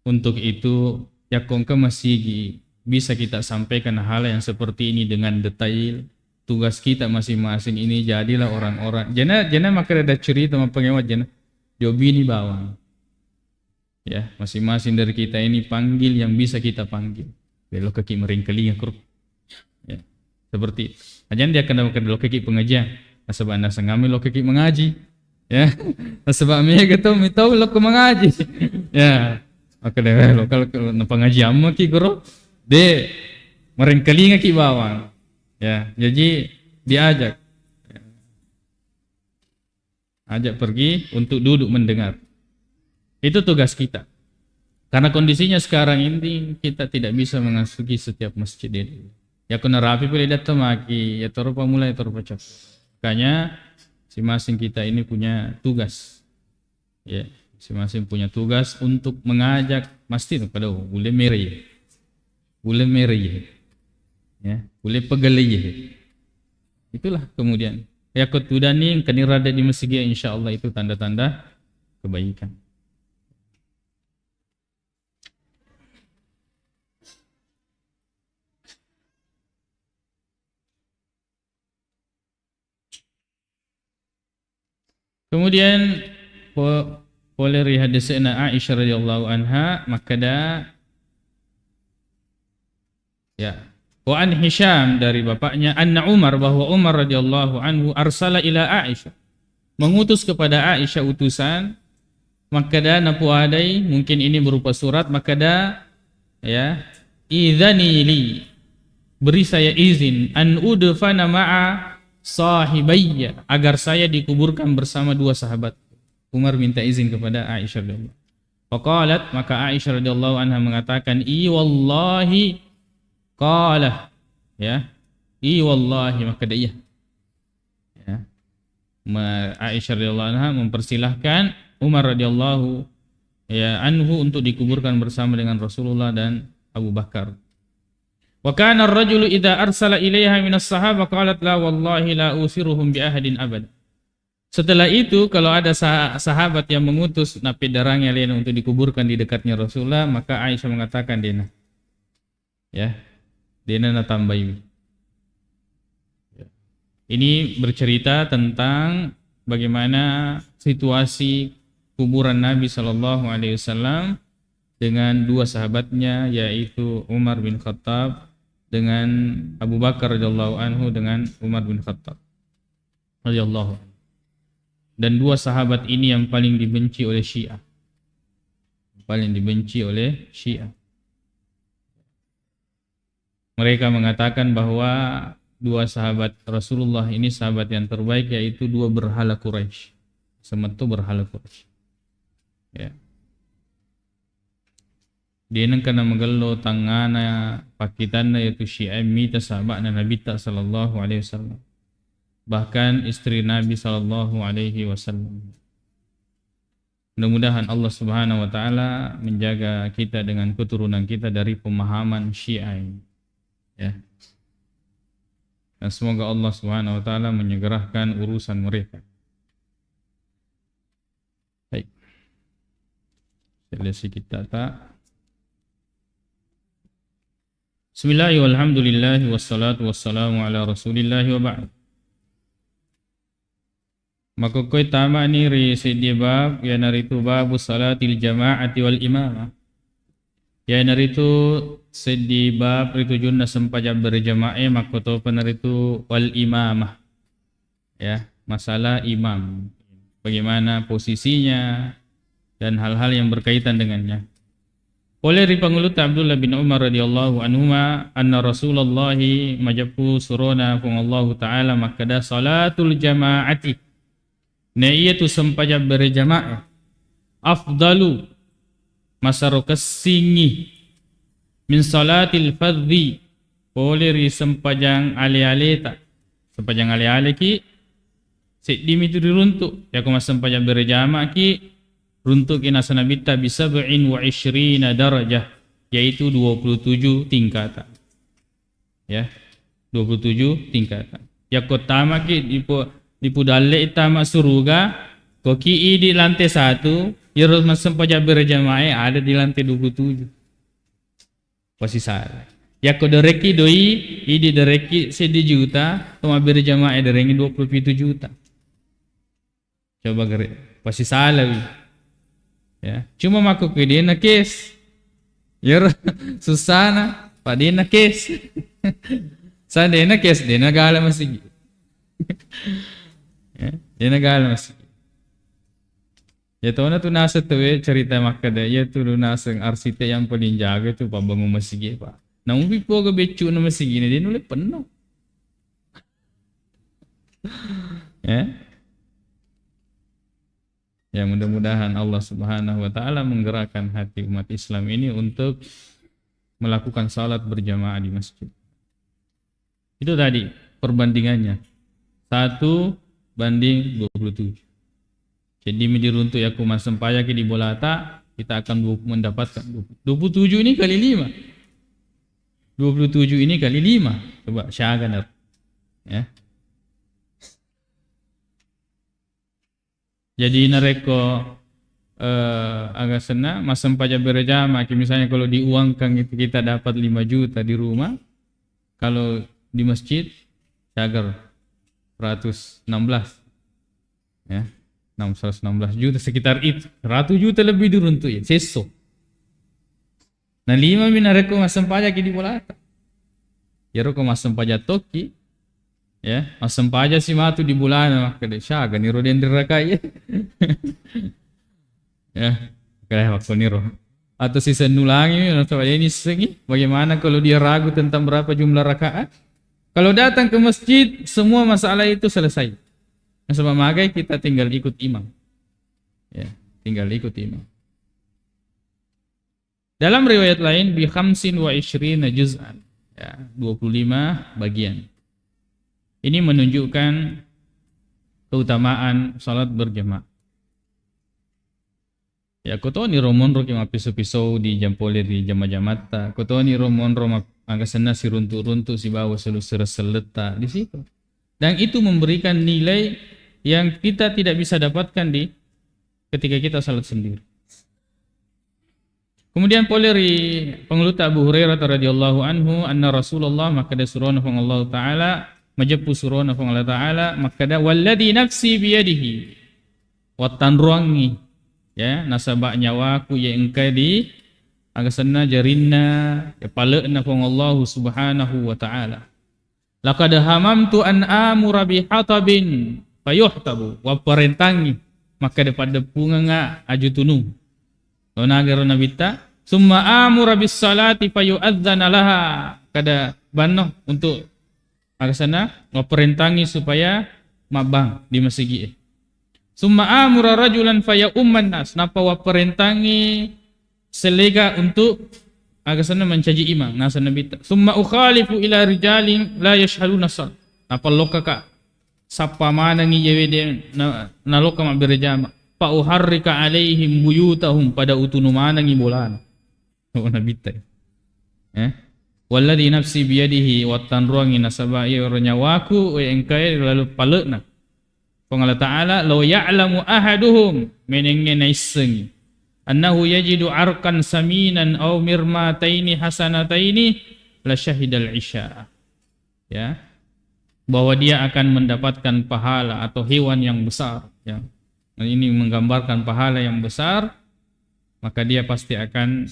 untuk itu yaku masih bisa kita sampaikan hal yang seperti ini dengan detail. Tugas kita masing-masing ini jadilah orang-orang. Jana maka ada cerita sama pengewat jana. Jobi ini bawang. Ya, masing-masing dari kita ini panggil yang bisa kita panggil. Belok kaki meringkeli keruk. Ya, seperti itu. Ajan dia kena belok kaki pengajian. Sebab anda sengami lo kaki mengaji. Ya, sebab mereka tahu lo ke mengaji. Ya, Maka dia lokal na pengajian mo ki guru de merengkelinga ki bawang. Ya, jadi diajak. Ajak pergi untuk duduk mendengar. Itu tugas kita. Karena kondisinya sekarang ini kita tidak bisa mengasuhi setiap masjid ini. Ya kena rapi boleh datang maki, ya taruh pamulai taruh pacak. Makanya masing-masing kita ini punya tugas. Ya, masing-masing punya tugas untuk mengajak masjid pada boleh meri. Boleh meri. Ya, boleh pegali. Itulah kemudian ya kutudani kanirada di masjid insyaallah itu tanda-tanda kebaikan. Kemudian oleh hadisna Aisyah radhiyallahu anha makada ya wa an Hisham dari bapaknya anna Umar bahwa Umar radhiyallahu anhu arsala ila Aisyah mengutus kepada Aisyah utusan makada napu adai mungkin ini berupa surat makada ya idzani li beri saya izin an udfana ma'a sahibayya agar saya dikuburkan bersama dua sahabat. Umar minta izin kepada Aisyah radhiyallahu anha. Faqalat maka Aisyah radhiyallahu anha mengatakan i wallahi qala ya i wallahi maka dia ya Aisyah radhiyallahu anha mempersilahkan Umar radhiyallahu ya anhu untuk dikuburkan bersama dengan Rasulullah dan Abu Bakar. Wa kana ar-rajulu idza arsala ilaiha minas sahaba qalat la wallahi la usiruhum bi ahadin abad. Setelah itu kalau ada sahabat yang mengutus napi darangnya lain untuk dikuburkan di dekatnya Rasulullah maka Aisyah mengatakan dena ya dena na tambahi. Ini bercerita tentang bagaimana situasi kuburan Nabi sallallahu alaihi wasallam dengan dua sahabatnya yaitu Umar bin Khattab dengan Abu Bakar radhiyallahu anhu dengan Umar bin Khattab radhiyallahu anhu. Dan dua sahabat ini yang paling dibenci oleh Syiah. Paling dibenci oleh Syiah. Mereka mengatakan bahwa dua sahabat Rasulullah ini sahabat yang terbaik yaitu dua berhala Quraisy. Semetu berhala Quraisy. Ya. Dia nang kana magallo tangana pakitanna yaitu Syiah mita sahabatna Nabi sallallahu alaihi wasallam. Bahkan istri Nabi sallallahu alaihi wasallam. Mudah-mudahan Allah Subhanahu wa taala menjaga kita dengan keturunan kita dari pemahaman Syiah. Ya. Dan semoga Allah Subhanahu wa taala menyegerakan urusan mereka. Baik. Selesai kita tak. Bismillahirrahmanirrahim. Walhamdulillah wassalatu wassalamu ala Rasulillah wa ba'd. Maka koi tama ni ri sedi bab ya naritu babu salatil jama'ati wal imamah. Ya naritu sedi bab ritu junna sempaja berjamaah maka to penaritu wal imamah. Ya, masalah imam. Bagaimana posisinya dan hal-hal yang berkaitan dengannya. Oleh ripangulut Abdullah bin Umar radhiyallahu anhuma anna Rasulullah majapu surona kung Allah taala makada salatul jama'ati na iya tu sempaja berjamaah afdalu masaro kesingi min salatil fardhi oleh ri sempajang ale-ale ta sempajang ale-ale ki sedimi tu diruntuk ya kuma sempajang berjamaah ki runtuk ina sanabita bisa 27 darajah yaitu 27 tingkatan ya 27 tingkatan ya kotama ki di dalle itama suruga koki di lantai 1 yerus masempaja berjamaah ada di lantai 27 pasti salah ya ko dereki doi idi dereki 1 juta toma berjamaah derengi 27 juta coba gere pasti salah ya cuma maku ke dia na kes yer susana padina kes sadena kes dena gala masih ya, dia negara masih. Ya tahu na tu nasa tu cerita maka dah ya tu nasa arsitek yang paling jaga tu pak bangun masjid pak. Namun pipo ke becu na masjid ni dia nulis penuh. Ya. Ya mudah-mudahan Allah Subhanahu wa taala menggerakkan hati umat Islam ini untuk melakukan salat berjamaah di masjid. Itu tadi perbandingannya. 1:27. Jadi diruntuk ya kuma sempaya di bolata kita akan mendapatkan 27 ini kali 5. 27 ini kali 5. Coba syahagan ya. Jadi nareko agak senang masam pajak berjamaah misalnya kalau diuangkan itu kita dapat 5 juta di rumah, kalau di masjid syagar 116 ya 616 juta sekitar itu 100 juta lebih diruntuk ya seso nah 5 minareko masam pajak di bolata ya roko masam pajak toki ya masam pajak si matu di bulan maka de syagar ni roden dirakai ya kayak waktu niro atau sisa nulangi atau ini sengi bagaimana kalau dia ragu tentang berapa jumlah rakaat kalau datang ke masjid semua masalah itu selesai. Nah, sebab magai kita tinggal ikut imam ya tinggal ikut imam. Dalam riwayat lain bi khamsin wa ishrina juz'an ya 25 bagian. Ini menunjukkan keutamaan salat berjamaah. Ya koto ni romon ro kima piso-piso di jampole di jama-jamata. Koto ni romon ro angka sena si runtuk-runtuk si bawa seleta di situ. Dan itu memberikan nilai yang kita tidak bisa dapatkan di ketika kita salat sendiri. Kemudian poleri pengeluta Abu Hurairah radhiyallahu anhu anna Rasulullah maka da surana fa Allah taala majepu surana fa Allah taala maka da walladhi nafsi biyadihi watan ruangi ya nasabak nyawaku ya engkai di agasana jarinna ya palekna fa Allah subhanahu wa taala laqad hamamtu an amura bi hatabin fayuhtabu wa parentangi maka daripada punga aju tunung onagero nabita summa amura bis salati fayu'adzana laha kada banoh untuk agasana wa parentangi supaya mabang di masjid. Summa amura rajulan faya umman nas napa wa perentangi selega untuk agasana mencaji imam nasa nabita. Summa ukhalifu ila rijalin la yashhaduna sal. Napa loka ka sapa mana ngi yewede na loka ma berjama. Fa uharrika alaihim buyutahum pada utunu mana ngi bolan. Oh nabita. Walladhi nafsi biyadihi wa tanruangi nasaba ya nyawaku engkai lalu palekna. Allah Ta'ala law ya'lamu ahaduhum menenge naiseng annahu yajidu arkan saminan aw mirmataini hasanataini la syahidal isya ya bahwa dia akan mendapatkan pahala atau hewan yang besar ya ini menggambarkan pahala yang besar maka dia pasti akan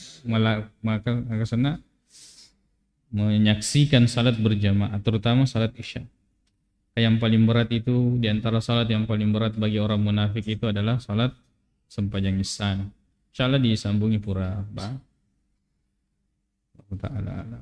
menyaksikan salat berjamaah terutama salat isya. Yang paling berat itu di antara salat yang paling berat bagi orang munafik itu adalah salat sempajang ihsan. Insyaallah disambungi pura ba. Allah Ta'ala.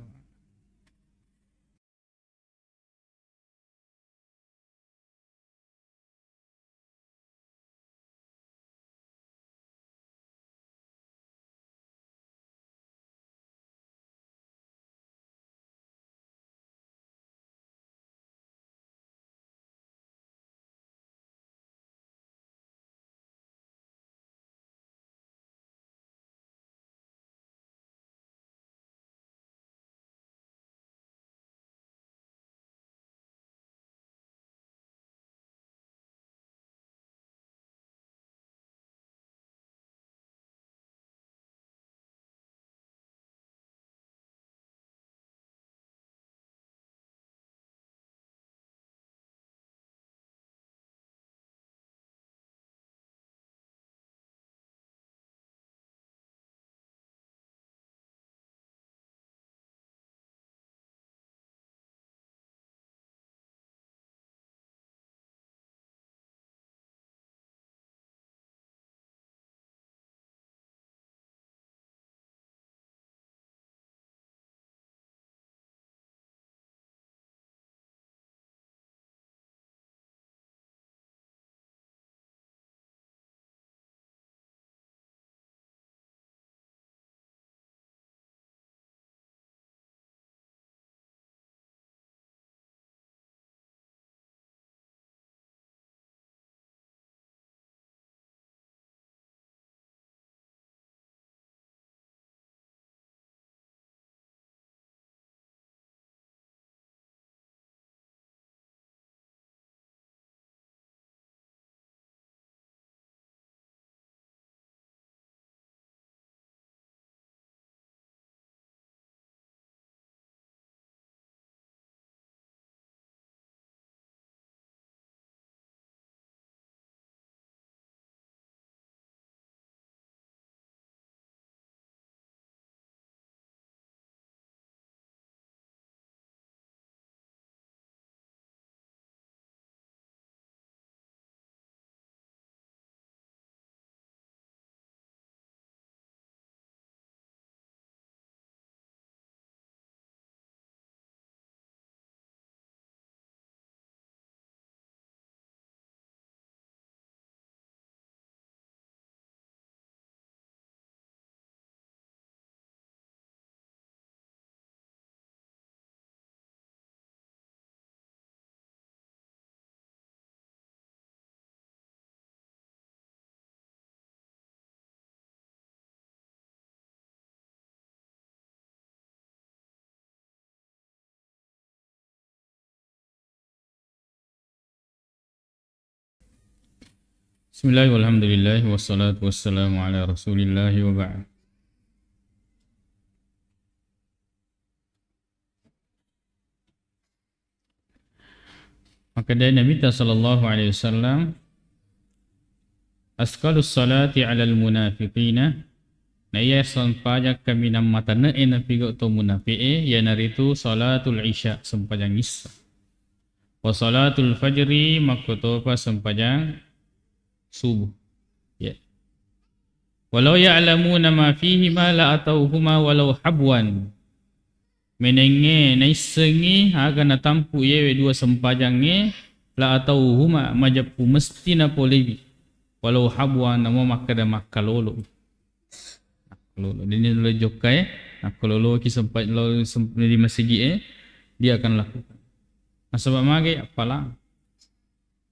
Bismillah walhamdulillah wassalatu wassalamu ala rasulillah wa ba'd. Maka dari Nabi sallallahu alaihi wasallam, asqalus salati ala al-munafiqina, na iya sampajak kami nam mata na pigo to munafiqe ya naritu salatul isya sampajang isya. Wa salatul fajri makoto pa sampajang subuh. Ya. Walau ya'lamuna ma fihi ma la atauhuma walau habwan. Menenge naisengi aga natampu yewe dua sempajange la atauhuma majapu mesti na polebi. Walau habwan namo makada makalolo. Lolo ini lo jokai, nakalolo ki sempat lo di masjid dia akan lakukan. Nah sebab mage apalah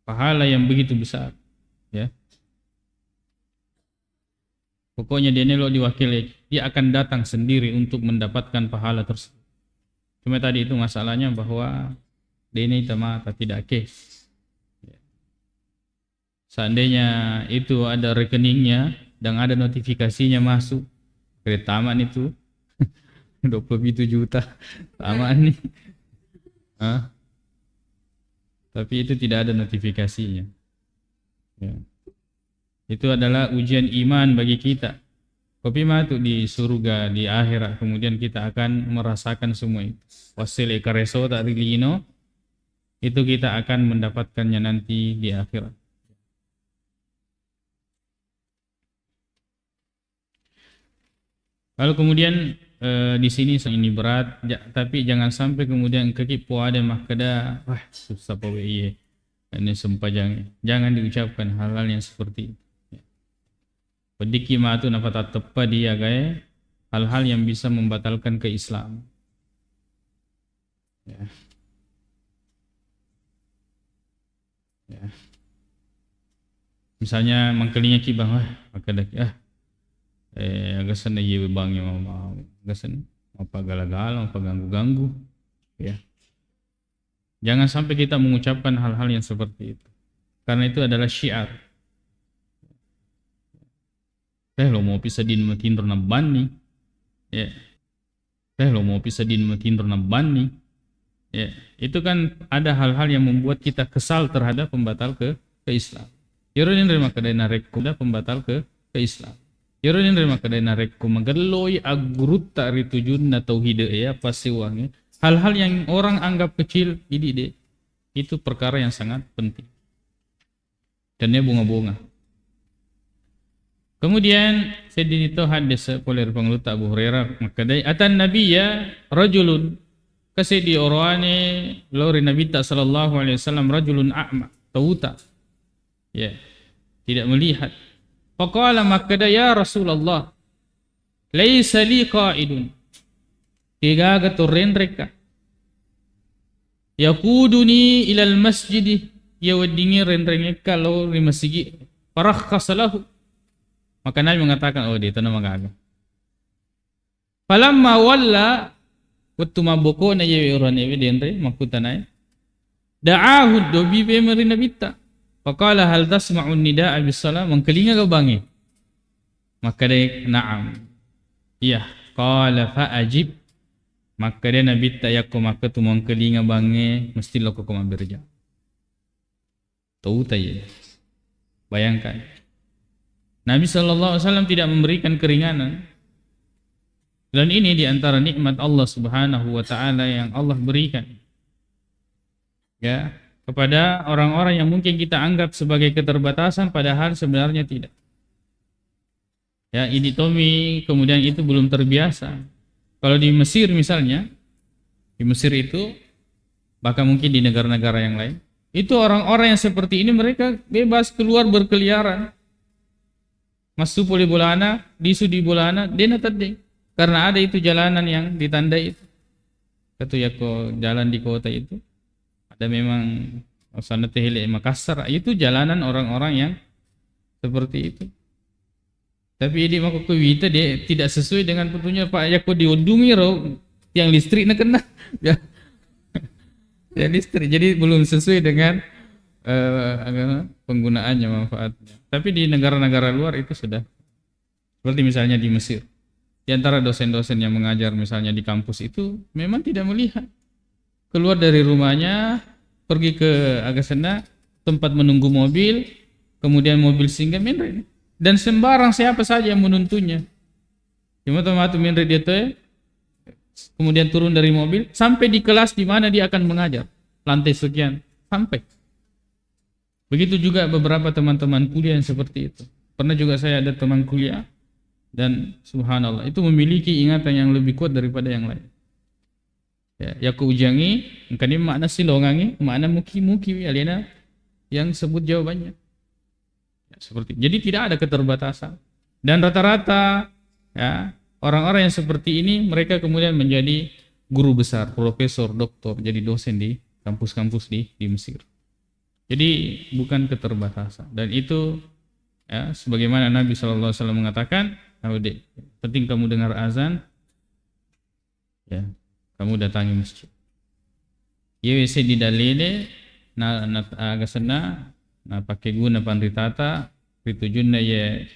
pahala yang begitu besar. Ya. Pokoknya dia lo diwakili, dia akan datang sendiri untuk mendapatkan pahala tersebut. Cuma tadi itu masalahnya bahwa dia ini mata tidak case. Seandainya itu ada rekeningnya dan ada notifikasinya masuk ke taman itu 27 juta taman nih. Tapi itu tidak ada notifikasinya. Ya. Itu adalah ujian iman bagi kita. Kopi matu di surga, di akhirat, kemudian kita akan merasakan semua itu. Wasil ekareso tak dilino, itu kita akan mendapatkannya nanti di akhirat. Lalu kemudian di sini ini berat, tapi jangan sampai kemudian kekipu ada makada, wah susah pawe iye, ini sempajang. Jangan diucapkan hal-hal yang seperti itu. Pediki matu nafata tepa dia gaya hal-hal yang bisa membatalkan keislaman. Ya. Ya. Misalnya mangkalinya kibang, wah makada agasan na yewe bang yang mau agasan apa galagalang apa ganggu-ganggu ya. Jangan sampai kita mengucapkan hal-hal yang seperti itu. Karena itu adalah syiar. Lo mau pisah din matinro na bani. Ya. Lo mau pisah din matinro na bani. Ya, itu kan ada hal-hal yang membuat kita kesal terhadap pembatal ke Islam. Yoronin rema kadai narekku da pembatal ke Islam. Yoronin rema kadai narekku magaloi agurutta ritujun na tauhid ya pasti uangnya. Hal-hal yang orang anggap kecil ini itu perkara yang sangat penting. Dan dia bunga-bunga. Kemudian sedini itu hadis oleh pengeluta Abu Hurairah makadai atan nabiyya rajulun kasedi orane lori Nabi sallallahu alaihi wasallam rajulun a'ma tauta ya tidak melihat faqala makadai ya Rasulullah laisa li qa'idun tiga gaturen reka yaquduni ila al masjid ya wadingi rendrenge kalau di masjid farakhasalahu. Maka Nabi mengatakan, oh dia itu nama gaga. Falamma walla waktu maboko na yewe orang yewe denre makutanay. Da'ahu dobi be merina bitta. Faqala hal tasma'un nida'a bis-salam mangkelinga ka bangi. Maka dia na'am. Iya, qala fa'ajib. Maka dia Nabi ta yakko maka tu mangkelinga bangi mesti loko ko maberja. Tahu taye. Bayangkan. Nabi SAW tidak memberikan keringanan. Dan ini diantara nikmat Allah Subhanahu wa ta'ala yang Allah berikan. Ya, kepada orang-orang yang mungkin kita anggap sebagai keterbatasan padahal sebenarnya tidak. Ya, ini Tommy kemudian itu belum terbiasa. Kalau di Mesir misalnya, di Mesir itu bahkan mungkin di negara-negara yang lain, itu orang-orang yang seperti ini mereka bebas keluar berkeliaran. Masuk boleh bolana, disu di bolana, dia natade. Karena ada itu jalanan yang ditandai itu. Kata ya kok jalan di kota itu ada memang sana tehile Makassar itu jalanan orang-orang yang seperti itu. Tapi ini maka kuwita dia tidak sesuai dengan petunjuk Pak Yako diundungi roh yang listrik nak kena. Ya. Ya listrik jadi belum sesuai dengan penggunaannya, manfaatnya. Tapi di negara-negara luar itu sudah. Seperti misalnya di Mesir. Di antara dosen-dosen yang mengajar misalnya di kampus itu memang tidak melihat. Keluar dari rumahnya, pergi ke Agasena, tempat menunggu mobil, kemudian mobil singgah menre. Dan sembarang siapa saja yang menuntunnya. Cuma tempat menre dia tuh, kemudian turun dari mobil, sampai di kelas di mana dia akan mengajar. Lantai sekian, sampai. Begitu juga beberapa teman-teman kuliah yang seperti itu. Pernah juga saya ada teman kuliah, dan subhanallah itu memiliki ingatan yang lebih kuat daripada yang lain. Ya ku ujangi, kani makna silongangi, makna muki-muki alena yang sebut jawabannya. Ya, seperti jadi tidak ada keterbatasan. Dan rata-rata ya orang-orang yang seperti ini mereka kemudian menjadi guru besar, profesor, doktor, jadi dosen di kampus-kampus di Mesir. Jadi bukan keterbatasan. Dan itu ya sebagaimana Nabi SAW mengatakan, penting kamu dengar azan, ya kamu datangi masjid. Yewese di dalile na agasana na pakai guna pandritata ritujunna ye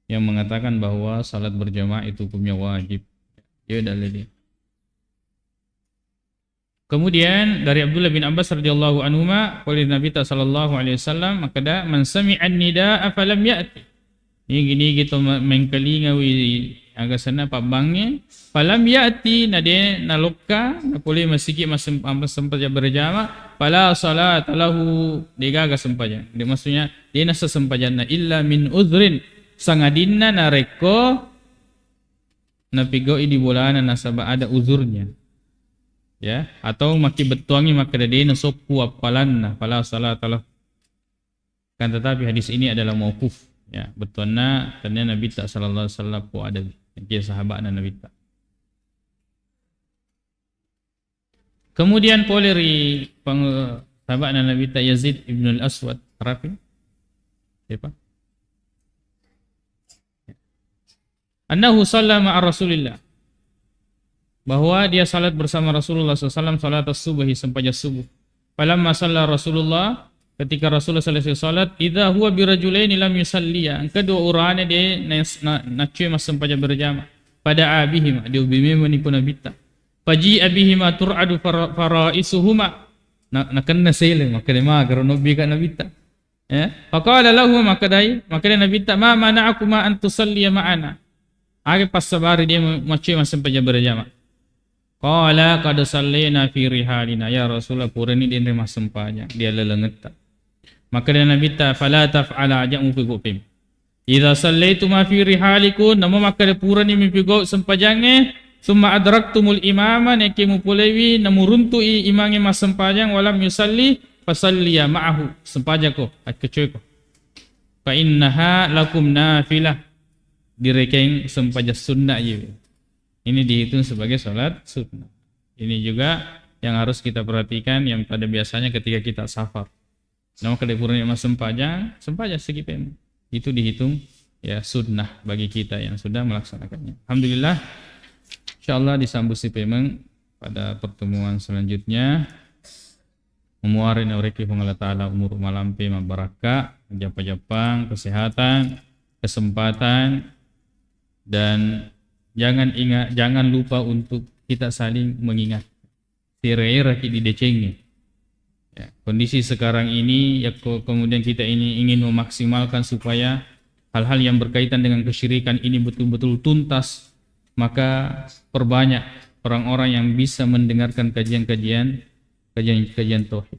yang mengatakan bahwa salat berjamaah itu hukumnya wajib. Ya dalile. Kemudian dari Abdullah bin Abbas radhiyallahu anhuma, qala Nabi sallallahu alaihi wasallam, makada man sami'a nidaa falam ya'ti. Ini gini gitu mengkelinga wi agak sana pak bangnya falam ya'ti nade nalukka napuli masiki sempat berjamaah fala salat lahu digaga sempaja. Dia maksudnya dia nasa sempajana illa min udhrin sangadinna nareko napigo di bulana nasaba ada uzurnya. Ya, atau maki betuangi maka dia nasopu apalanna fala salat lahu. Kan tetapi hadis ini adalah mauquf. Ya, betulnya ternyata Nabi sallallahu alaihi wasallam pu ada dia sahabat Nabi tak. Kemudian poleri sahabat Nabi tak Yazid ibn al-Aswad Rafi. Siapa? Annahu sallama ma'a Rasulillah. Bahwa dia salat bersama Rasulullah SAW salat as-subuhi sampai subuh. Falamma shalla Rasulullah, ketika Rasulullah selesai salat, idza huwa birajulaini lam yusalliya, kedua orangnya dia nak cuy masam pada berjamaah. Pada abihima dia ubimi menipu nabita. Paji abihima tur'adu faraisuhuma. Nak kena sele maka dia magar nabi ka nabita. Ya, faqala lahu maka dia nabita ma mana'akuma an tusalliya ma'ana. Age pas sabari dia macuy masam pada berjamaah. Qala qad sallina fi rihalina ya Rasulullah purani dia masam pada dia lelenget. Maka dia Nabi ta fala taf'ala aja'u fi gupim. Idza sallaitum fi rihalikum namo maka dia purani mipigo sempajange summa adraktumul imama nekimu pulewi namuruntu imange mas sempajang walam yusalli fasalliya ma'ahu sempajako kecoyko. Fa innaha lakum nafilah direkeng sempaja sunnah ye. Ini dihitung sebagai salat sunnah. Ini juga yang harus kita perhatikan yang pada biasanya ketika kita safar. Nama kedepurnya mas sempajang segi pem. Itu dihitung ya sunnah bagi kita yang sudah melaksanakannya. Alhamdulillah. Insyaallah disambut si pemeng pada pertemuan selanjutnya. Memuarin ureki Allah Ta'ala umur malampe mabaraka, japa-japang, kesehatan, kesempatan, dan jangan lupa untuk kita saling mengingat. Tirei-raki di decengnya. Ya, kondisi sekarang ini ya kemudian kita ini ingin memaksimalkan supaya hal-hal yang berkaitan dengan kesyirikan ini betul-betul tuntas, maka perbanyak orang-orang yang bisa mendengarkan kajian-kajian tauhid.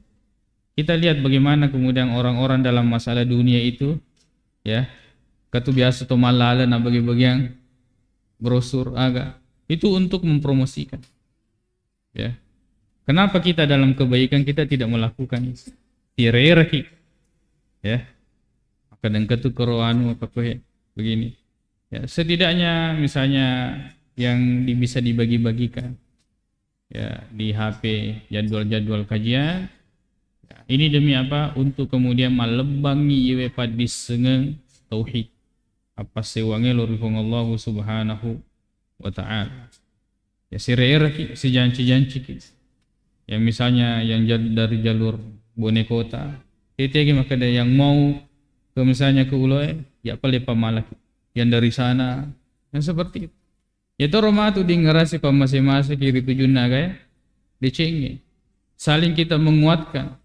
Kita lihat bagaimana kemudian orang-orang dalam masalah dunia itu ya katu biasa to malala na bagi-bagian brosur agak itu untuk mempromosikan. Ya. Kenapa kita dalam kebaikan kita tidak melakukan itu? Tirerhi. Ya. Kadang ketu koroanu apa begini. Ya, setidaknya misalnya yang bisa dibagi-bagikan. Ya, di HP jadwal-jadwal kajian. Ya, ini demi apa? Untuk kemudian malebangi yewe padis sengeng tauhid. Apa sewange lorifong Allah subhanahu wa ta'ala. Ya si janci-janci yang misalnya yang dari jalur bone kota. Tete maka ada yang mau ke misalnya ke Uloy, ya pale pamalak yang dari sana, yang seperti itu. Itu Roma tu di ngerasi pamasih-masih kiri tujuna kaya dicengi. Saling kita menguatkan,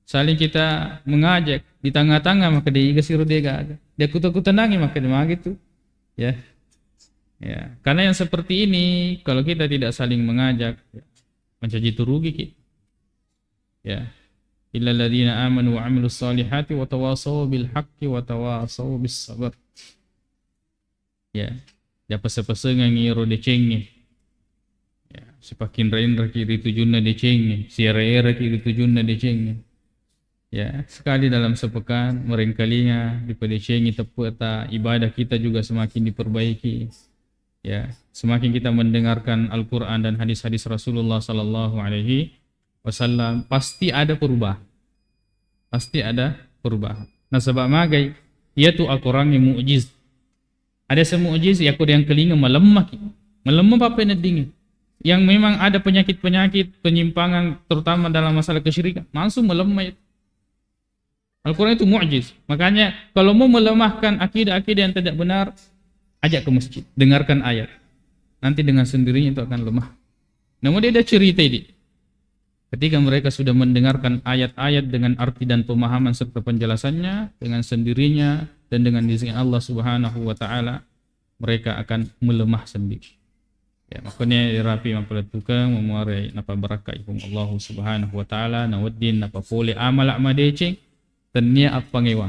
saling kita mengajak di tengah-tengah maka dia siru dia kutu-kutenangi maka dia gitu. Ya. Ya, karena yang seperti ini kalau kita tidak saling mengajak menjadi rugi kita. Ya. Illal ladzina amanu wa 'amilus solihati wa tawassaw bil haqqi wa tawassaw bis sabr. Ya. Ya pese-pese ngiro decengi. Ya, sepakin rain kiri tujunna decengi, si era kiri tujunna decengi. Ya, sekali dalam sepekan merengkalinya dipedecengi tepeta ibadah kita juga semakin diperbaiki. Ya, semakin kita mendengarkan Al-Qur'an dan hadis-hadis Rasulullah sallallahu alaihi wasallam pasti ada perubahan. Pasti ada perubahan. Nah, sebab magai ia tu Al-Qur'an yang mukjiz. Ada semukjiz ya yang kelinga melemah. Melemah apa yang dingin. Yang memang ada penyakit-penyakit penyimpangan terutama dalam masalah kesyirikan, langsung melemah itu. Al-Qur'an itu mukjiz. Makanya kalau mau melemahkan akidah-akidah yang tidak benar, ajak ke masjid, dengarkan ayat. Nanti dengan sendirinya itu akan lemah. Namun dia ada cerita ini. Ketika mereka sudah mendengarkan ayat-ayat dengan arti dan pemahaman serta penjelasannya, dengan sendirinya dan dengan izin Allah Subhanahu wa taala, mereka akan melemah sendiri. Ya, makanya dirapi mapala tukang memuarai napa barakah ikum Allah Subhanahu wa taala na waddin napa pole amal amadecing tania apa ngewang.